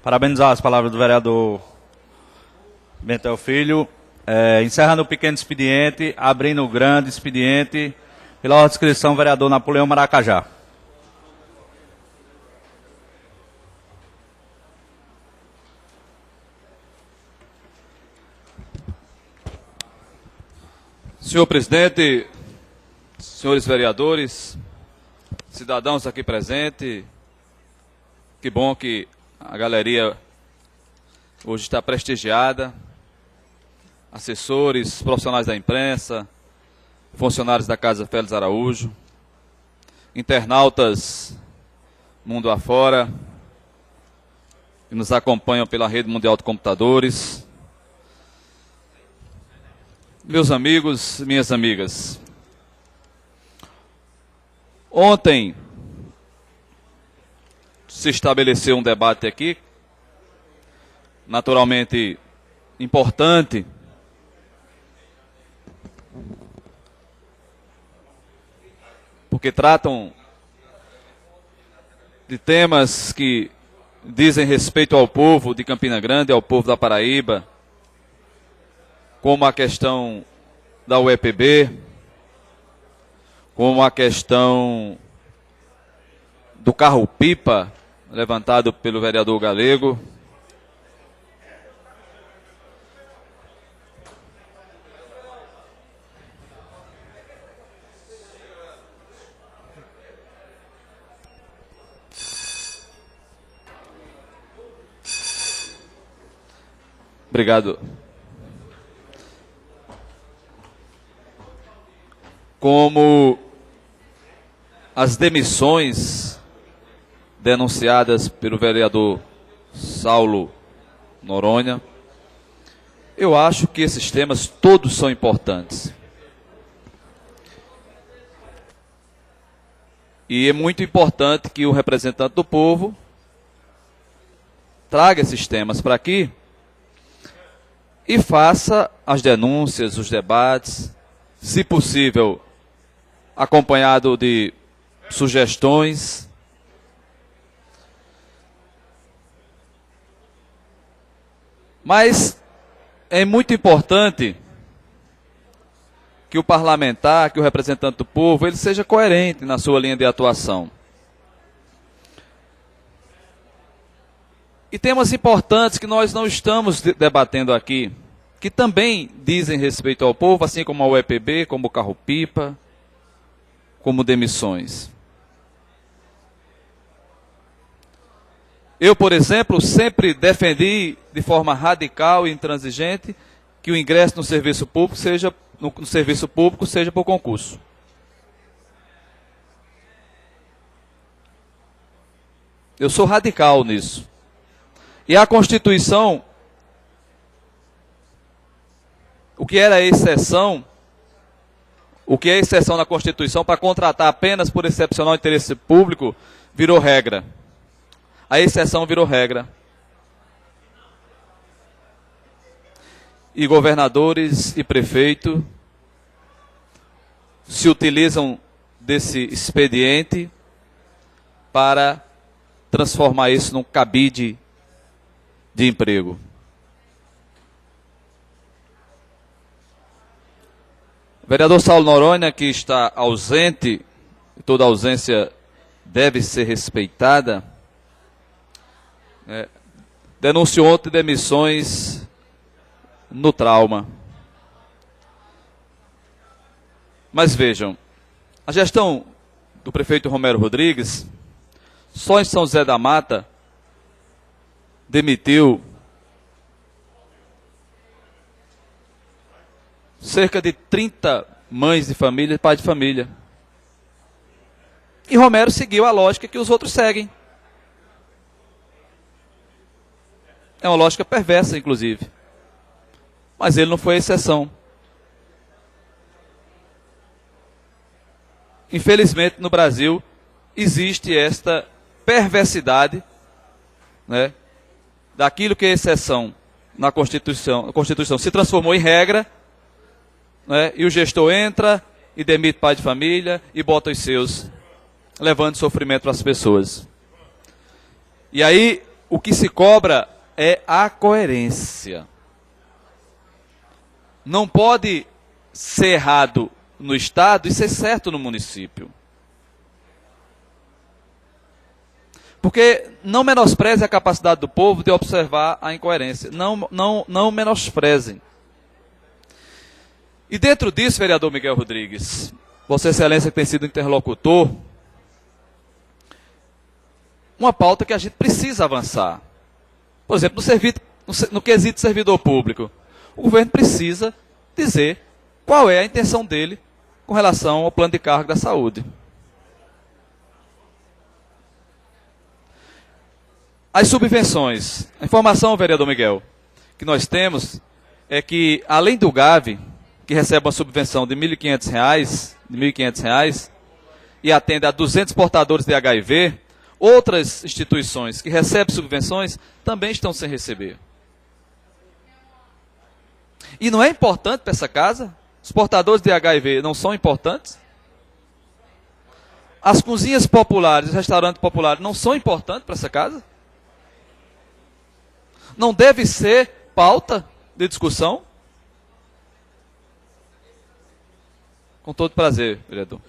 Parabenizar as palavras do vereador Bentel Filho. Encerrando o pequeno expediente, abrindo o grande expediente, pela ordem de inscrição, vereador Napoleão Maracajá. Senhor presidente, senhores vereadores, cidadãos aqui presentes, que bom que a galeria hoje está prestigiada, assessores, profissionais da imprensa, funcionários da Casa Félix Araújo, internautas mundo afora, que nos acompanham pela Rede Mundial de Computadores, meus amigos, minhas amigas. Ontem se estabeleceu um debate aqui, naturalmente importante, porque tratam de temas que dizem respeito ao povo de Campina Grande, ao povo da Paraíba, como a questão da UEPB, como a questão do carro-pipa, levantado pelo vereador Galego. Obrigado. Como as demissões denunciadas pelo vereador Saulo Noronha, eu acho que esses temas todos são importantes. E é muito importante que o representante do povo traga esses temas para aqui e faça as denúncias, os debates, se possível, acompanhado de sugestões. Mas é muito importante que o parlamentar, que o representante do povo, ele seja coerente na sua linha de atuação. E temas importantes que nós não estamos debatendo aqui, que também dizem respeito ao povo, assim como a UEPB, como o carro-pipa, como demissões. Eu, por exemplo, sempre defendi de forma radical e intransigente que o ingresso no serviço público seja por concurso. Eu sou radical nisso. E a Constituição, o que era exceção, o que é exceção na Constituição para contratar apenas por excepcional interesse público, virou regra. A exceção virou regra. E governadores e prefeitos se utilizam desse expediente para transformar isso num cabide de emprego. Vereador Saulo Noronha, que está ausente, toda ausência deve ser respeitada, denunciou ontem demissões no trauma. Mas vejam, a gestão do prefeito Romero Rodrigues, só em São José da Mata, demitiu cerca de 30 mães de família e pais de família. E Romero seguiu a lógica que os outros seguem. É uma lógica perversa, inclusive. Mas ele não foi exceção. Infelizmente, no Brasil, existe esta perversidade, né, daquilo que é exceção na Constituição. A Constituição se transformou em regra, né, e o gestor entra e demite pai de família e bota os seus, levando sofrimento para as pessoas. E aí, o que se cobra é a coerência. Não pode ser errado no Estado e ser certo no município. Porque não menospreze a capacidade do povo de observar a incoerência. Não menosprezem. E dentro disso, vereador Miguel Rodrigues, Vossa Excelência que tem sido interlocutor, uma pauta que a gente precisa avançar. Por exemplo, no quesito servidor público, o governo precisa dizer qual é a intenção dele com relação ao plano de cargo da saúde. As subvenções. A informação, vereador Miguel, que nós temos é que, além do GAV, que recebe uma subvenção de R$ 1.500, e atende a 200 portadores de HIV, outras instituições que recebem subvenções também estão sem receber. E não é importante para essa casa? Os portadores de HIV não são importantes? As cozinhas populares, os restaurantes populares não são importantes para essa casa? Não deve ser pauta de discussão? Com todo prazer, vereador.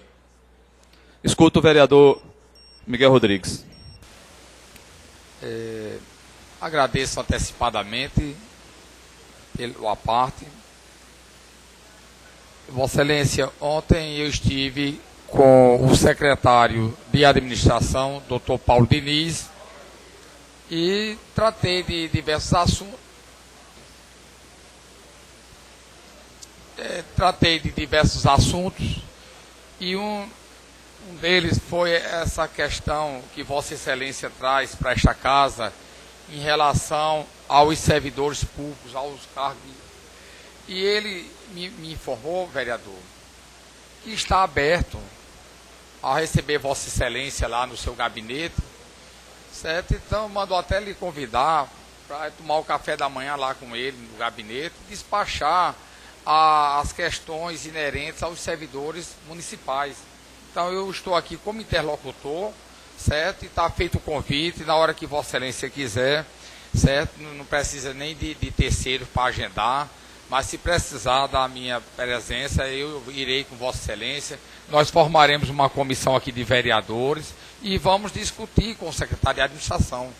Escuto o vereador Miguel Rodrigues. Agradeço antecipadamente pela parte. Vossa Excelência, ontem eu estive com o secretário de administração, Dr. Paulo Diniz, e tratei de diversos assuntos. E um deles foi essa questão que Vossa Excelência traz para esta casa em relação aos servidores públicos, aos cargos. E ele me informou, vereador, que está aberto a receber Vossa Excelência lá no seu gabinete, certo? Então, mandou até lhe convidar para tomar o café da manhã lá com ele no gabinete, despachar as questões inerentes aos servidores municipais. Então, eu estou aqui como interlocutor, certo? E está feito o convite, na hora que Vossa Excelência quiser, certo? Não precisa nem de terceiro para agendar, mas se precisar da minha presença, eu irei com Vossa Excelência. Nós formaremos uma comissão aqui de vereadores e vamos discutir com o secretário de administração.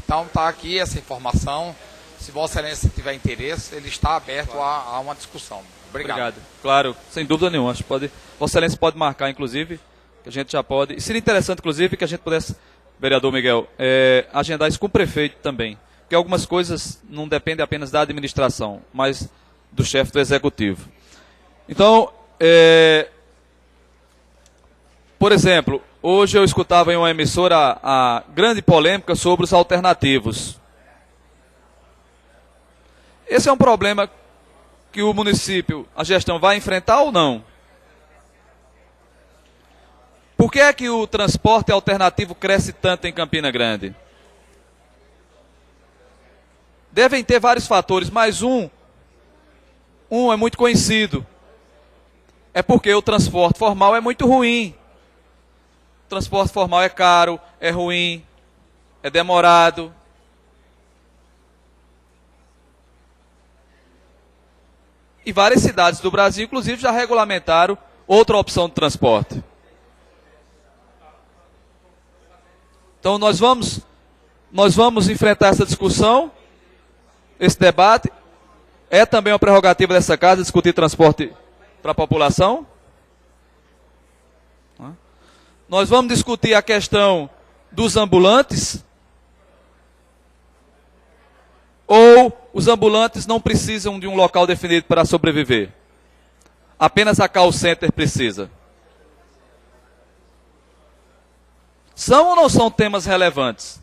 Então, está aqui essa informação. Se Vossa Excelência tiver interesse, ele está aberto a uma discussão. Obrigado. Claro, sem dúvida nenhuma. Acho que Vossa Excelência pode marcar, inclusive, que a gente já pode. E seria interessante, inclusive, que a gente pudesse, vereador Miguel, agendar isso com o prefeito também. Porque algumas coisas não dependem apenas da administração, mas do chefe do executivo. Então, por exemplo, hoje eu escutava em uma emissora a grande polêmica sobre os alternativos. Esse é um problema que o município, a gestão vai enfrentar ou não? Por que é que o transporte alternativo cresce tanto em Campina Grande? Devem ter vários fatores, mas um é muito conhecido. É porque o transporte formal é muito ruim. O transporte formal é caro, é ruim, é demorado. E várias cidades do Brasil, inclusive, já regulamentaram outra opção de transporte. Então nós vamos enfrentar essa discussão, esse debate. É também uma prerrogativa dessa casa discutir transporte para a população. Nós vamos discutir a questão dos ambulantes. Ou os ambulantes não precisam de um local definido para sobreviver? Apenas a call center precisa. São ou não são temas relevantes?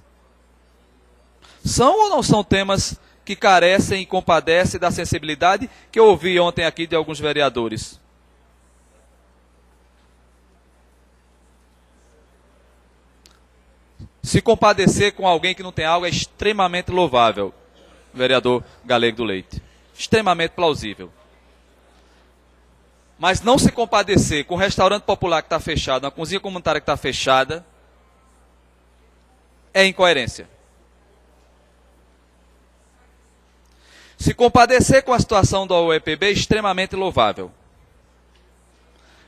São ou não são temas que carecem e compadecem da sensibilidade que eu ouvi ontem aqui de alguns vereadores? Se compadecer com alguém que não tem algo é extremamente louvável, vereador Galego do Leite. Extremamente plausível. Mas não se compadecer com um restaurante popular que está fechado, uma cozinha comunitária que está fechada, é incoerência. Se compadecer com a situação do UEPB é extremamente louvável.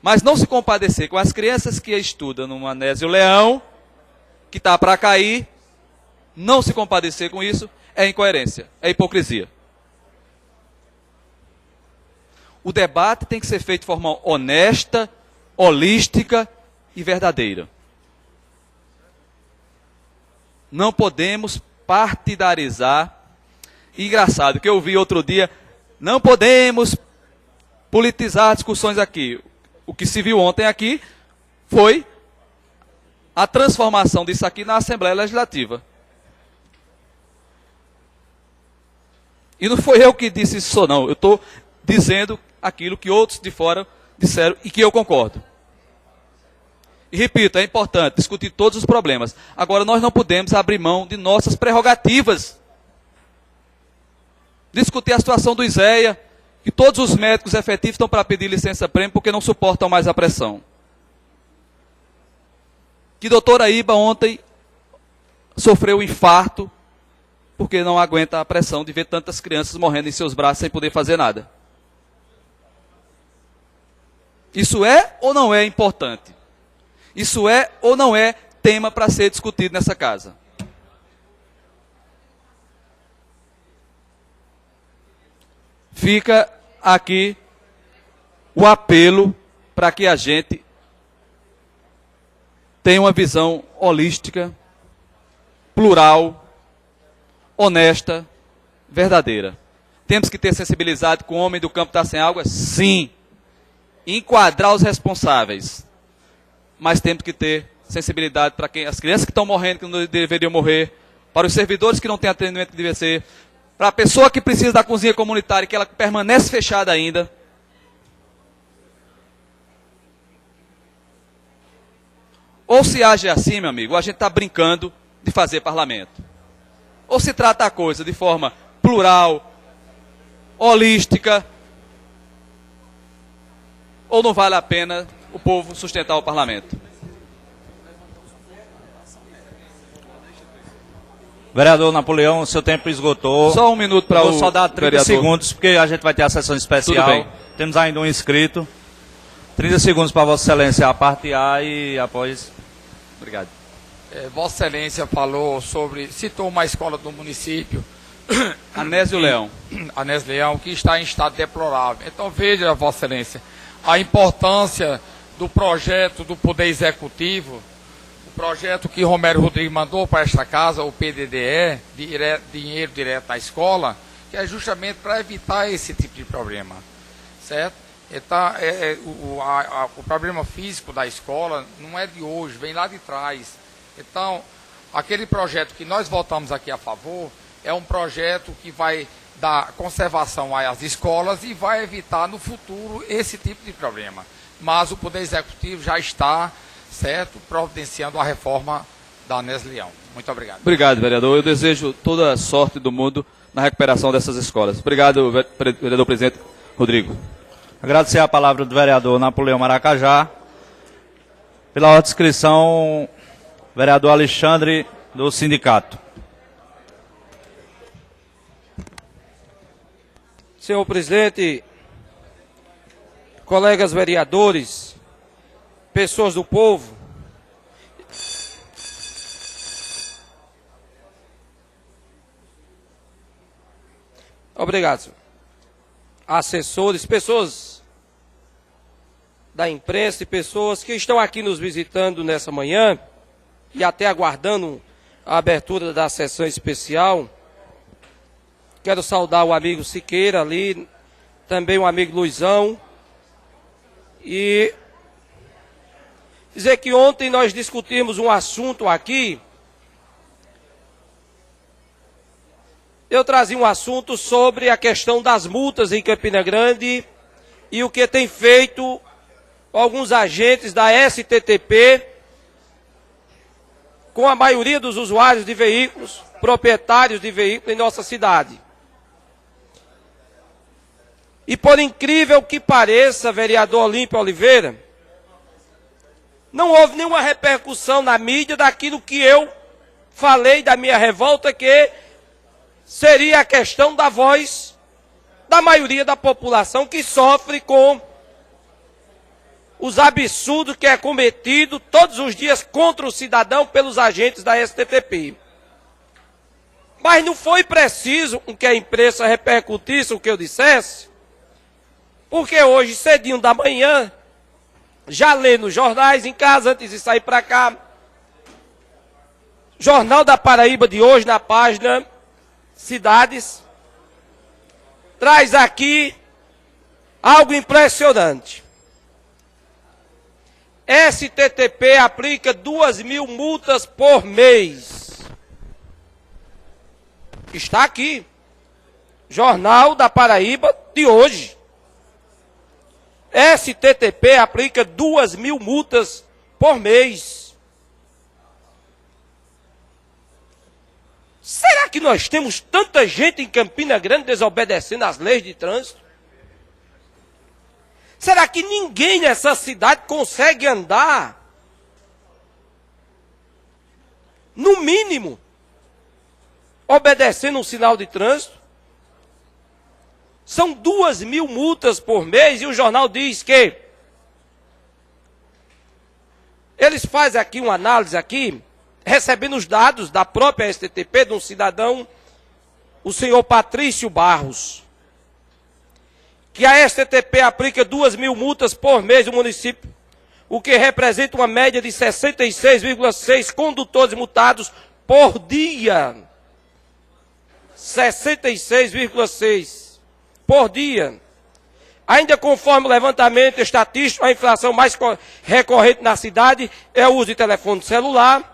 Mas não se compadecer com as crianças que estudam no Anésio Leão, que está para cair, não se compadecer com isso é incoerência, é hipocrisia. O debate tem que ser feito de forma honesta, holística e verdadeira. Não podemos partidarizar. Engraçado, que eu vi outro dia, não podemos politizar discussões aqui. O que se viu ontem aqui foi a transformação disso aqui na Assembleia Legislativa. E não foi eu que disse isso, não. Eu estou dizendo aquilo que outros de fora disseram e que eu concordo. E repito, é importante discutir todos os problemas. Agora, nós não podemos abrir mão de nossas prerrogativas. Discutir a situação do ISEA, que todos os médicos efetivos estão para pedir licença-prêmio porque não suportam mais a pressão. Que doutora Iba ontem sofreu um infarto porque não aguenta a pressão de ver tantas crianças morrendo em seus braços sem poder fazer nada. Isso é ou não é importante? Isso é ou não é tema para ser discutido nessa casa? Fica aqui o apelo para que a gente tenha uma visão holística, plural, honesta, verdadeira. Temos que ter sensibilidade com o homem do campo está sem água? Sim. Enquadrar os responsáveis. Mas temos que ter sensibilidade para as crianças que estão morrendo, que não deveriam morrer, para os servidores que não têm atendimento que deveria ser, para a pessoa que precisa da cozinha comunitária, que ela permanece fechada ainda. Ou se age assim, meu amigo, a gente está brincando de fazer parlamento. Ou se trata a coisa de forma plural, holística, ou não vale a pena o povo sustentar o parlamento. Vereador Napoleão, seu tempo esgotou. Só um minuto para o Vou só dar 30 vereador. segundos, porque a gente vai ter a sessão especial. Tudo bem. Temos ainda um inscrito. 30 segundos para Vossa Excelência a parte A e após. Obrigado. Vossa Excelência citou uma escola do município, Anésio Leão. Anésio Leão, que está em estado deplorável. Então veja, Vossa Excelência, a importância do projeto do Poder Executivo, o projeto que Romero Rodrigues mandou para esta casa, o PDDE, dinheiro direto na escola, que é justamente para evitar esse tipo de problema, certo? Então, o problema físico da escola não é de hoje, vem lá de trás. Então, aquele projeto que nós votamos aqui a favor é um projeto que vai dar conservação às escolas e vai evitar no futuro esse tipo de problema. Mas o Poder Executivo já está, certo, providenciando a reforma da Anésio Leão. Muito obrigado. Obrigado, vereador. Eu desejo toda a sorte do mundo na recuperação dessas escolas. Obrigado, vereador presidente Rodrigo. Agradecer a palavra do vereador Napoleão Maracajá. Pela ordem de inscrição, vereador Alexandre, do sindicato. Senhor presidente, colegas vereadores, pessoas do povo, obrigado, senhor. Assessores, pessoas da imprensa e pessoas que estão aqui nos visitando nessa manhã e até aguardando a abertura da sessão especial. Quero saudar o amigo Siqueira ali, também o amigo Luizão, e dizer que ontem nós discutimos um assunto aqui. Eu trazia um assunto sobre a questão das multas em Campina Grande e o que tem feito alguns agentes da STTP com a maioria dos usuários de veículos, proprietários de veículos em nossa cidade. E por incrível que pareça, vereador Olímpio Oliveira, não houve nenhuma repercussão na mídia daquilo que eu falei da minha revolta, que seria a questão da voz da maioria da população que sofre com os absurdos que é cometido todos os dias contra o cidadão pelos agentes da STTP. Mas não foi preciso que a imprensa repercutisse o que eu dissesse, porque hoje, cedinho da manhã, já lê nos jornais em casa, antes de sair para cá, Jornal da Paraíba de hoje, na página Cidades, traz aqui algo impressionante. STTP aplica 2.000 multas por mês. Está aqui. Jornal da Paraíba de hoje. STTP aplica 2.000 multas por mês. Será que nós temos tanta gente em Campina Grande desobedecendo às leis de trânsito? Será que ninguém nessa cidade consegue andar, no mínimo, obedecendo um sinal de trânsito? São 2.000 multas por mês e o jornal diz que eles fazem aqui uma análise aqui, recebendo os dados da própria STTP, de um cidadão, o senhor Patrício Barros, que a STTP aplica 2.000 multas por mês no município, o que representa uma média de 66,6 condutores multados por dia. 66,6 por dia. Ainda conforme o levantamento estatístico, a infração mais recorrente na cidade é o uso de telefone celular.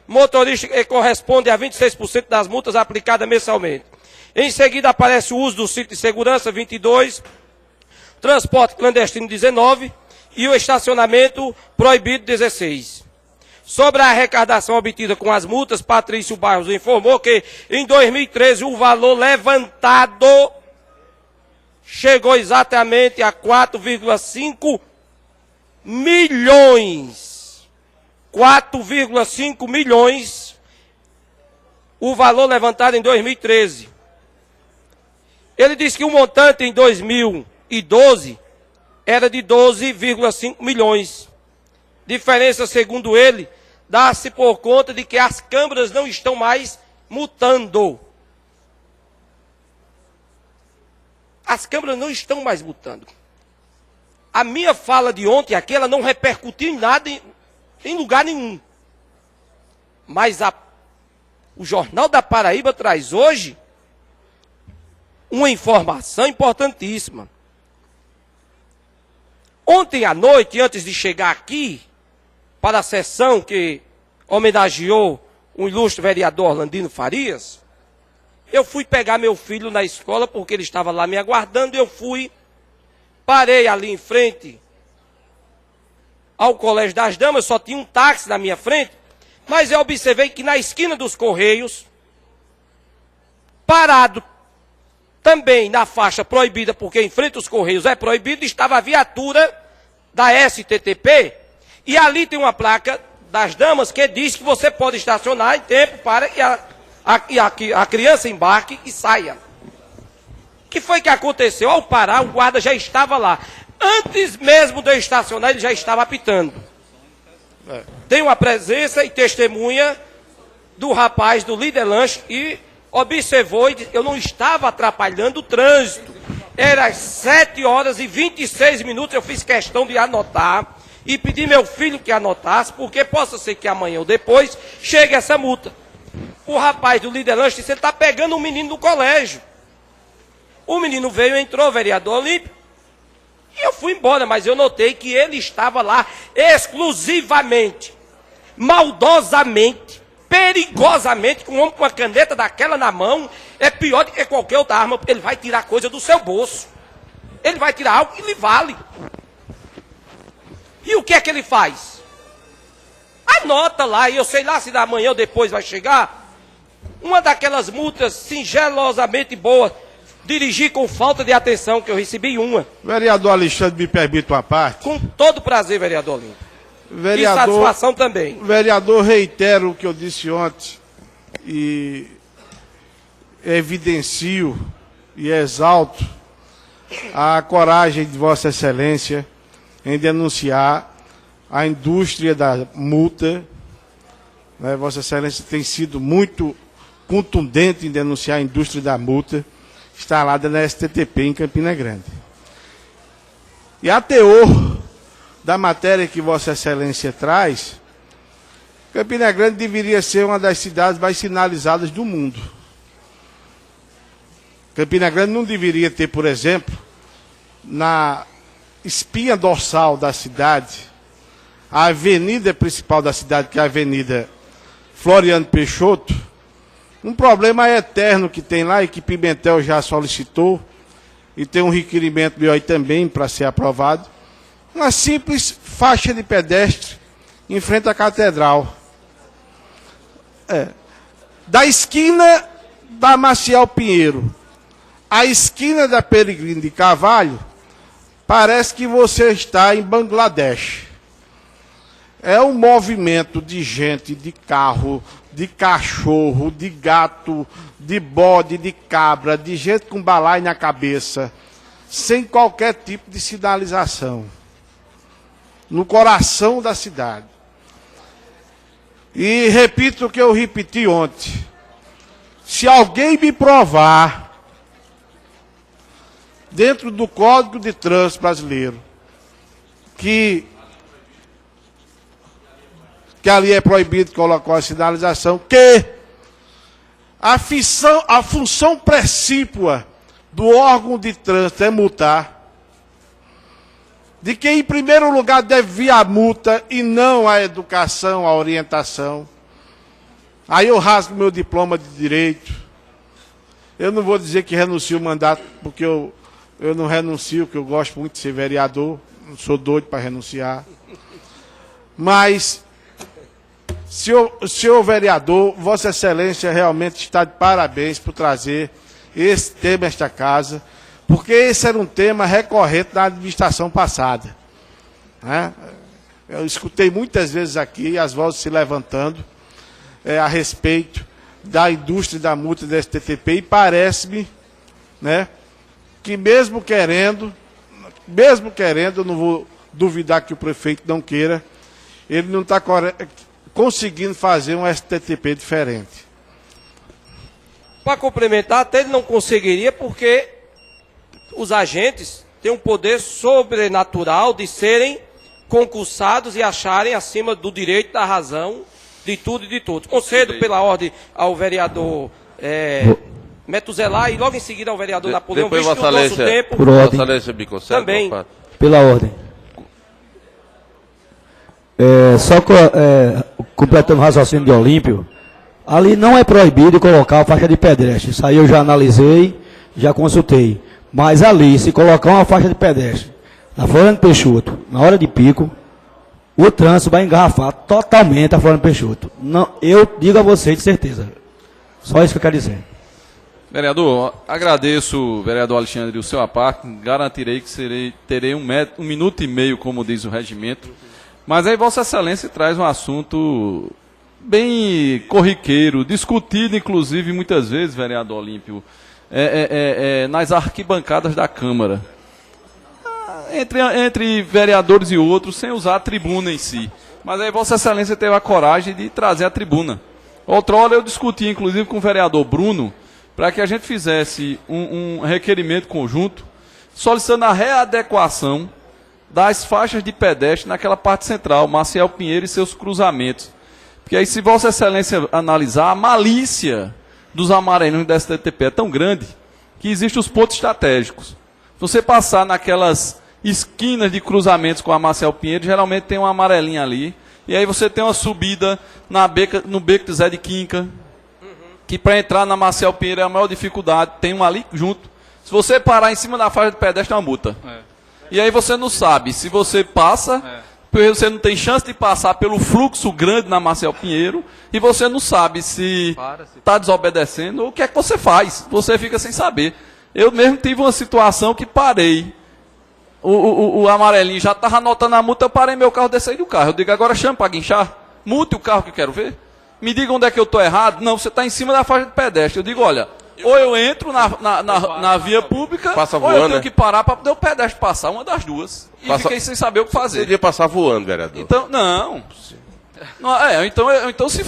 Motorista corresponde a 26% das multas aplicadas mensalmente. Em seguida aparece o uso do cinto de segurança, 22%, transporte clandestino, 19%, e o estacionamento proibido, 16%. Sobre a arrecadação obtida com as multas, Patrício Barros informou que em 2013 o valor levantado chegou exatamente a 4,5 milhões. 4,5 milhões o valor levantado em 2013. Ele disse que o montante em 2012 era de 12,5 milhões. Diferença, segundo ele, dá-se por conta de que as câmaras não estão mais multando. As câmaras não estão mais multando. A minha fala de ontem aqui, ela não repercutiu em nada, em lugar nenhum. Mas o Jornal da Paraíba traz hoje uma informação importantíssima. Ontem à noite, antes de chegar aqui, para a sessão que homenageou o ilustre vereador Orlandino Farias, eu fui pegar meu filho na escola, porque ele estava lá me aguardando, e parei ali em frente ao Colégio das Damas, só tinha um táxi na minha frente, mas eu observei que na esquina dos Correios, parado também na faixa proibida, porque em frente aos Correios é proibido, estava a viatura da STTP, e ali tem uma placa das Damas que diz que você pode estacionar em tempo para que a criança embarque e saia. O que foi que aconteceu? Ao parar, o guarda já estava lá. Antes mesmo de eu estacionar, ele já estava apitando. Tenho a presença e testemunha do rapaz do líder lanche e observou e disse, eu não estava atrapalhando o trânsito. Era às 7h26, eu fiz questão de anotar e pedi meu filho que anotasse, porque possa ser que amanhã ou depois chegue essa multa. O rapaz do líder lanche disse, ele está pegando um menino do colégio. O menino veio, entrou, vereador Olímpio, e eu fui embora, mas eu notei que ele estava lá exclusivamente, maldosamente, perigosamente, com um homem com uma caneta daquela na mão, é pior do que qualquer outra arma, porque ele vai tirar coisa do seu bolso. Ele vai tirar algo que lhe vale. E o que é que ele faz? Anota lá, e eu sei lá se da manhã ou depois vai chegar, uma daquelas multas singelosamente boas, dirigir com falta de atenção, que eu recebi uma. Vereador Alexandre, me permite uma parte? Com todo prazer, vereador Lima. Vereador, e satisfação também. Vereador, reitero o que eu disse ontem e evidencio e exalto a coragem de Vossa Excelência em denunciar a indústria da multa. Né? Vossa Excelência tem sido muito contundente em denunciar a indústria da multa instalada na STTP em Campina Grande. E a teor da matéria que Vossa Excelência traz, Campina Grande deveria ser uma das cidades mais sinalizadas do mundo. Campina Grande não deveria ter, por exemplo, na espinha dorsal da cidade, a avenida principal da cidade, que é a Avenida Floriano Peixoto, um problema eterno que tem lá e que Pimentel já solicitou, e tem um requerimento meu aí também para ser aprovado, uma simples faixa de pedestre em frente à catedral. Da esquina da Maciel Pinheiro à esquina da Peregrino de Carvalho, parece que você está em Bangladesh. É um movimento de gente, de carro, de cachorro, de gato, de bode, de cabra, de gente com balai na cabeça, sem qualquer tipo de sinalização, no coração da cidade. E repito o que eu repeti ontem. Se alguém me provar, dentro do Código de Trânsito Brasileiro, que ali é proibido colocar a sinalização, que a função precípua do órgão de trânsito é multar, de que em primeiro lugar deve vir a multa e não a educação, a orientação. Aí eu rasgo meu diploma de direito. Eu não vou dizer que renuncio o mandato, porque eu não renuncio, porque eu gosto muito de ser vereador, não sou doido para renunciar. Mas, senhor vereador, Vossa Excelência realmente está de parabéns por trazer esse tema a esta casa, porque esse era um tema recorrente da administração passada. Né? Eu escutei muitas vezes aqui as vozes se levantando a respeito da indústria da multa da STTP, e parece-me, né, que mesmo querendo, eu não vou duvidar que o prefeito não queira, ele não está conseguindo fazer um STTP diferente. Para complementar, até ele não conseguiria, porque os agentes têm um poder sobrenatural de serem concursados e acharem acima do direito, da razão, de tudo e de todos. Concedo pela ordem ao vereador Metuzelá e logo em seguida ao vereador Napoleão, depois visto o nosso tempo. Por ordem. Vossa Excelência me concede, também. Pela ordem. Completando o raciocínio de Olímpio, ali não é proibido colocar a faixa de pedestre. Isso aí eu já analisei, já consultei. Mas ali, se colocar uma faixa de pedestre na Floriano Peixoto, na hora de pico, o trânsito vai engarrafar totalmente a Floriano Peixoto. Não, eu digo a vocês de certeza. Só isso que eu quero dizer. Vereador, agradeço, vereador Alexandre, o seu aparte. Garantirei que terei um minuto e meio, como diz o regimento. Mas aí Vossa Excelência traz um assunto bem corriqueiro, discutido inclusive muitas vezes, vereador Olímpio, nas arquibancadas da Câmara. entre vereadores e outros, sem usar a tribuna em si. Mas aí Vossa Excelência teve a coragem de trazer a tribuna. Outrora eu discuti, inclusive, com o vereador Bruno, para que a gente fizesse um requerimento conjunto, solicitando a readequação das faixas de pedestre naquela parte central, Maciel Pinheiro e seus cruzamentos. Porque aí, se Vossa Excelência analisar, a malícia dos amarelinhos da STTP é tão grande que existem os pontos estratégicos. Se você passar naquelas esquinas de cruzamentos com a Maciel Pinheiro, geralmente tem uma amarelinha ali, e aí você tem uma subida no beco de Zé de Quinca, que para entrar na Maciel Pinheiro é a maior dificuldade, tem um ali junto. Se você parar em cima da faixa de pedestre, é uma multa. E aí você não sabe se você passa, porque você não tem chance de passar pelo fluxo grande na Maciel Pinheiro, e você não sabe se está desobedecendo ou o que é que você faz. Você fica sem saber. Eu mesmo tive uma situação que parei. O amarelinho já estava anotando a multa, eu parei meu carro, desci do carro. Eu digo, agora chama para guinchar, multe o carro que eu quero ver. Me diga onde é que eu estou errado. Não, você está em cima da faixa de pedestre. Eu digo, olha, ou eu entro na via pública, ou eu tenho que parar para poder o pedestre passar, uma das duas. E fiquei sem saber o que fazer. Você devia passar voando, vereador. Então, então se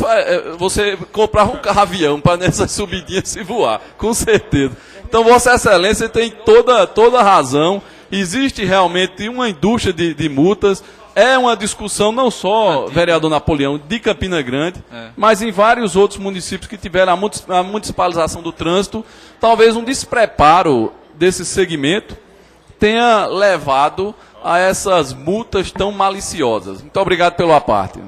você comprar um avião para nessas subidinhas se voar, com certeza. Então Vossa Excelência tem toda a razão. Existe realmente uma indústria de multas. É uma discussão não só, vereador Napoleão, de Campina Grande, mas em vários outros municípios que tiveram a municipalização do trânsito. Talvez um despreparo desse segmento tenha levado a essas multas tão maliciosas. Muito obrigado pela parte.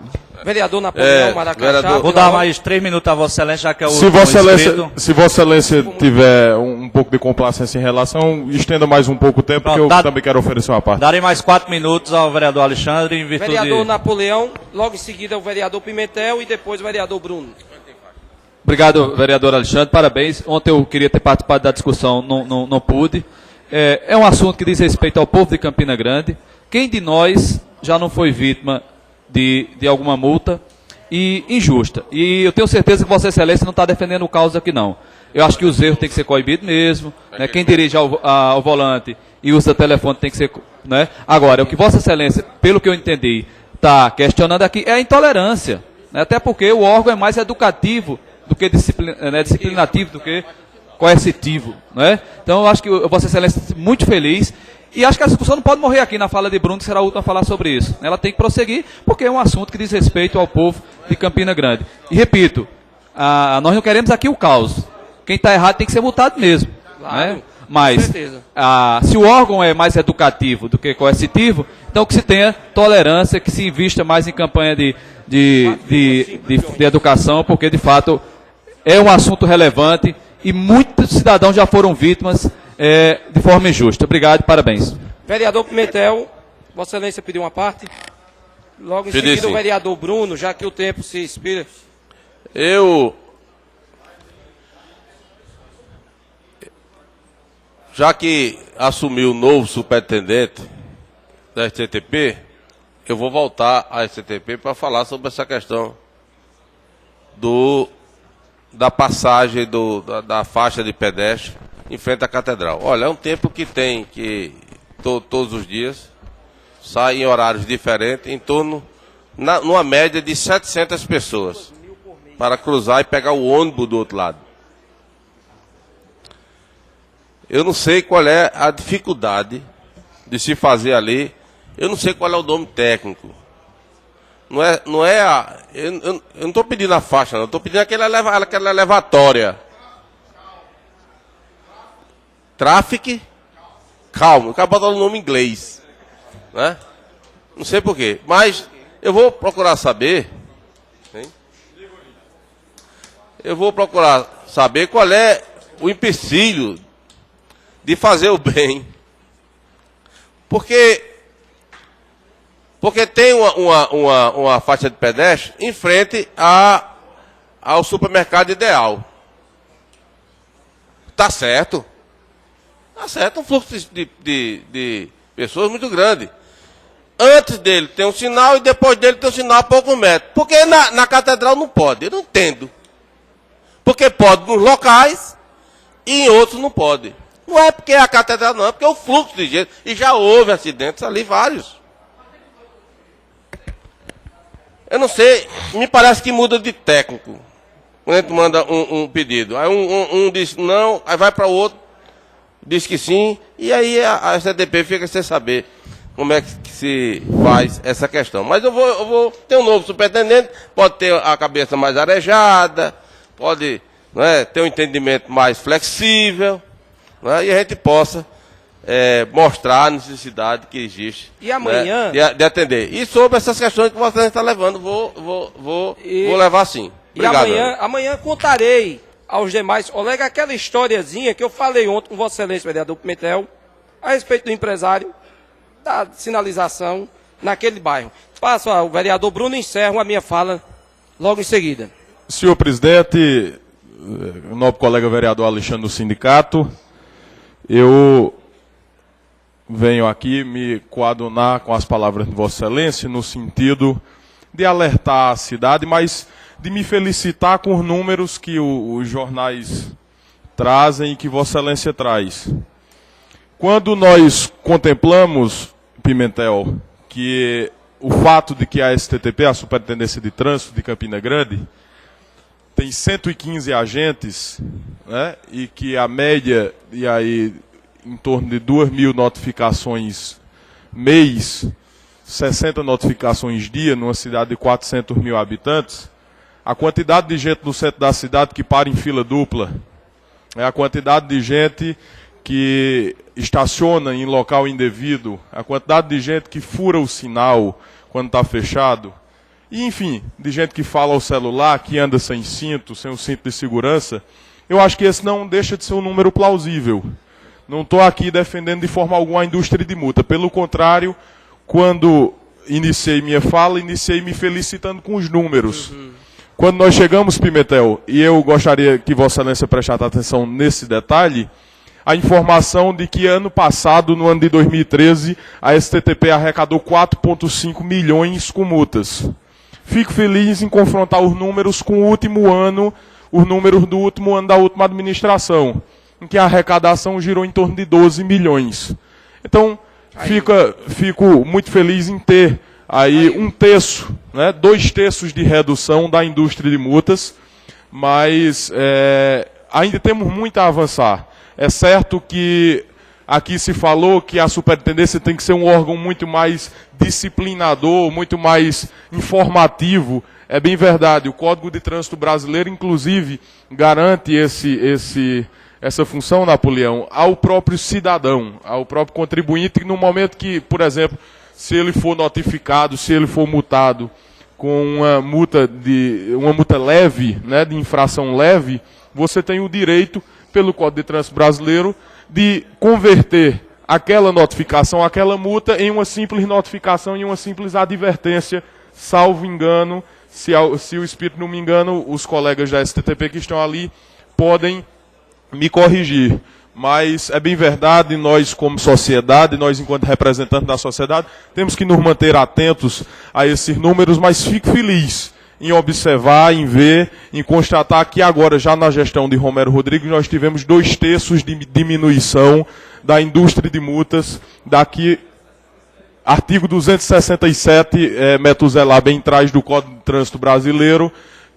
Vereador Napoleão Maracachá. Vou dar mais 3 minutos a Vossa Excelência, já que é o se Vossa Excelência tiver um pouco de complacência em relação, estenda mais um pouco o tempo, porque eu também quero oferecer uma parte. Darei mais 4 minutos ao vereador Alexandre, em virtude vereador Napoleão, logo em seguida o vereador Pimentel e depois o vereador Bruno. Obrigado, vereador Alexandre, parabéns. Ontem eu queria ter participado da discussão, não pude. É um assunto que diz respeito ao povo de Campina Grande. Quem de nós já não foi vítima de alguma multa e injusta? E eu tenho certeza que Vossa Excelência não está defendendo o caos aqui, não. Eu acho que os erros têm que ser coibidos mesmo. Né? Quem dirige ao volante e usa telefone tem que ser... Né? Agora, o que Vossa Excelência, pelo que eu entendi, está questionando aqui é a intolerância. Né? Até porque o órgão é mais educativo do que disciplinativo, do que coercitivo. Né? Então, eu acho que Vossa Excelência está muito feliz. E acho que a discussão não pode morrer aqui na fala de Bruno, que será a última a falar sobre isso. Ela tem que prosseguir, porque é um assunto que diz respeito ao povo de Campina Grande. E repito, nós não queremos aqui o caos. Quem está errado tem que ser multado mesmo. Claro, né? Mas, se o órgão é mais educativo do que coercitivo, então que se tenha tolerância, que se invista mais em campanha de educação, porque de fato é um assunto relevante e muitos cidadãos já foram vítimas de forma injusta. Obrigado e parabéns. Vereador Pimentel, Vossa Excelência pediu uma parte. Logo em seguida o vereador Bruno, já que o tempo se expira. Já que assumiu o novo superintendente da STTP, eu vou voltar à STTP para falar sobre essa questão da passagem da faixa de pedestre em frente à catedral. Olha, é um tempo que tem que todos os dias sai em horários diferentes, em torno, numa média de 700 pessoas para cruzar e pegar o ônibus do outro lado. Eu não sei qual é a dificuldade de se fazer ali. Eu não sei qual é o nome técnico. Eu não estou pedindo a faixa, não. Estou pedindo aquela elevatória. Traffic, calma. Acaba botando o nome em inglês. Né? Não sei porquê. Mas eu vou procurar saber. Hein? Eu vou procurar saber qual é o empecilho de fazer o bem. Porque tem uma faixa de pedestre em frente ao supermercado Ideal. Tá certo. Tá certo, um fluxo de pessoas muito grande. Antes dele tem um sinal e depois dele tem um sinal a poucos metros. Porque na catedral não pode, eu não entendo. Porque pode nos locais e em outros não pode. Não é porque é a catedral, não, é porque é o fluxo de gente. E já houve acidentes ali, vários. Eu não sei, me parece que muda de técnico. Quando a gente manda um pedido. Aí um diz não, aí vai para o outro, diz que sim, e aí a STTP fica sem saber como é que se faz essa questão. Mas eu vou ter um novo superintendente, pode ter a cabeça mais arejada, pode, não é, ter um entendimento mais flexível, não é, e a gente possa mostrar a necessidade que existe, e amanhã, né, de atender. E sobre essas questões que você está levando, vou levar sim. Obrigado, e amanhã contarei aos demais colegas aquela historiazinha que eu falei ontem com Vossa Excelência, vereador Pimentel, a respeito do empresário, da sinalização naquele bairro. Passo ao vereador Bruno e encerro a minha fala logo em seguida. Senhor presidente, nobre colega vereador Alexandre do Sindicato, eu venho aqui me coadunar com as palavras de Vossa Excelência no sentido de alertar a cidade, mas de me felicitar com os números que os jornais trazem e que Vossa Excelência traz. Quando nós contemplamos, Pimentel, que o fato de que a STTP, a Superintendência de Trânsito de Campina Grande, tem 115 agentes, né, e que a média, e aí em torno de 2.000 notificações mês, 60 notificações dia, numa cidade de 400 mil habitantes, a quantidade de gente no centro da cidade que para em fila dupla, a quantidade de gente que estaciona em local indevido, a quantidade de gente que fura o sinal quando está fechado, e enfim, de gente que fala ao celular, que anda sem cinto, sem o cinto de segurança, eu acho que esse não deixa de ser um número plausível. Não estou aqui defendendo de forma alguma a indústria de multa. Pelo contrário, quando iniciei minha fala, iniciei me felicitando com os números. Quando nós chegamos, Pimentel, e eu gostaria que Vossa Excelência prestasse atenção nesse detalhe, a informação de que ano passado, no ano de 2013, a STTP arrecadou 4,5 milhões com multas. Fico feliz em confrontar os números com o último ano, os números do último ano da última administração, em que a arrecadação girou em torno de 12 milhões. Então, fico muito feliz em ter aí 1/3, né, 2/3 de redução da indústria de multas, mas ainda temos muito a avançar. É certo que aqui se falou que a superintendência tem que ser um órgão muito mais disciplinador, muito mais informativo. É bem verdade, o Código de Trânsito Brasileiro, inclusive, garante essa função, Napoleão, ao próprio cidadão, ao próprio contribuinte, que no momento que, por exemplo, se ele for notificado, se ele for multado com uma multa leve, né, de infração leve, você tem o direito, pelo Código de Trânsito Brasileiro, de converter aquela notificação, aquela multa, em uma simples notificação, em uma simples advertência, salvo engano, se o espírito não me engano, os colegas da STTP que estão ali podem me corrigir. Mas é bem verdade, nós como sociedade, nós enquanto representantes da sociedade, temos que nos manter atentos a esses números, mas fico feliz em observar, em ver, em constatar que agora, já na gestão de Romero Rodrigues, nós tivemos 2/3 de diminuição da indústria de multas, daqui, artigo 267, Metuzela, bem atrás do Código de Trânsito Brasileiro,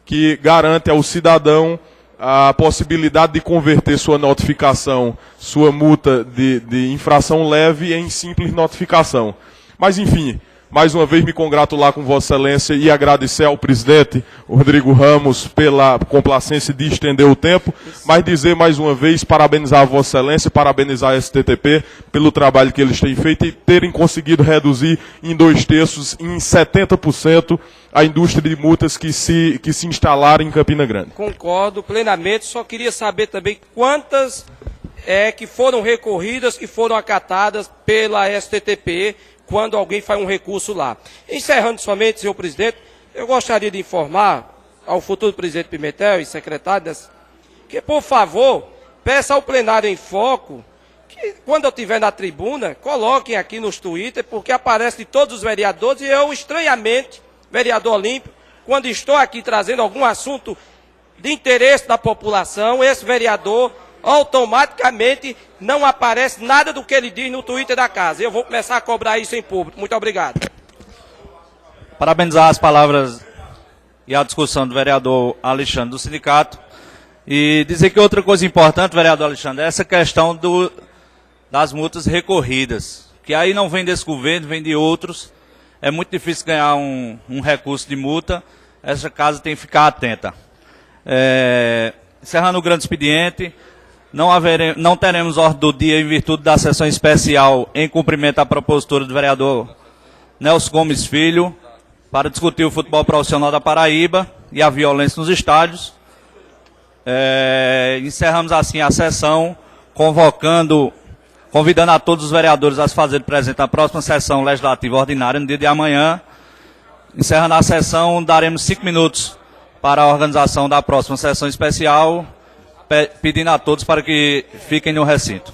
que garante ao cidadão a possibilidade de converter sua notificação, sua multa de infração leve em simples notificação. Mas, enfim, mais uma vez me congratular com Vossa Excelência e agradecer ao presidente Rodrigo Ramos pela complacência de estender o tempo, mas dizer mais uma vez, parabenizar a Vossa Excelência, parabenizar a STTP pelo trabalho que eles têm feito e terem conseguido reduzir em 2/3, em 70%, a indústria de multas que se instalaram em Campina Grande. Concordo plenamente, só queria saber também quantas que foram recorridas, que foram acatadas pela STTP, quando alguém faz um recurso lá. Encerrando somente, senhor presidente, eu gostaria de informar ao futuro presidente Pimentel e secretário que, por favor, peça ao plenário em foco que, quando eu estiver na tribuna, coloquem aqui nos Twitter, porque aparece de todos os vereadores, e eu, estranhamente, vereador Olímpio, quando estou aqui trazendo algum assunto de interesse da população, esse vereador automaticamente não aparece nada do que ele diz no Twitter da casa. Eu vou começar a cobrar isso em público. Muito obrigado. Parabenizar as palavras e a discussão do vereador Alexandre do sindicato. E dizer que outra coisa importante, vereador Alexandre, é essa questão das multas recorridas. Que aí não vem desse governo, vem de outros. É muito difícil ganhar um recurso de multa. Essa casa tem que ficar atenta. Encerrando o grande expediente, não teremos ordem do dia em virtude da sessão especial em cumprimento à propositura do vereador Nelson Gomes Filho para discutir o futebol profissional da Paraíba e a violência nos estádios. Encerramos assim a sessão, convidando a todos os vereadores a se fazerem presente na próxima sessão legislativa ordinária, no dia de amanhã. Encerrando a sessão, daremos 5 minutos para a organização da próxima sessão especial, pedindo a todos para que fiquem no recinto.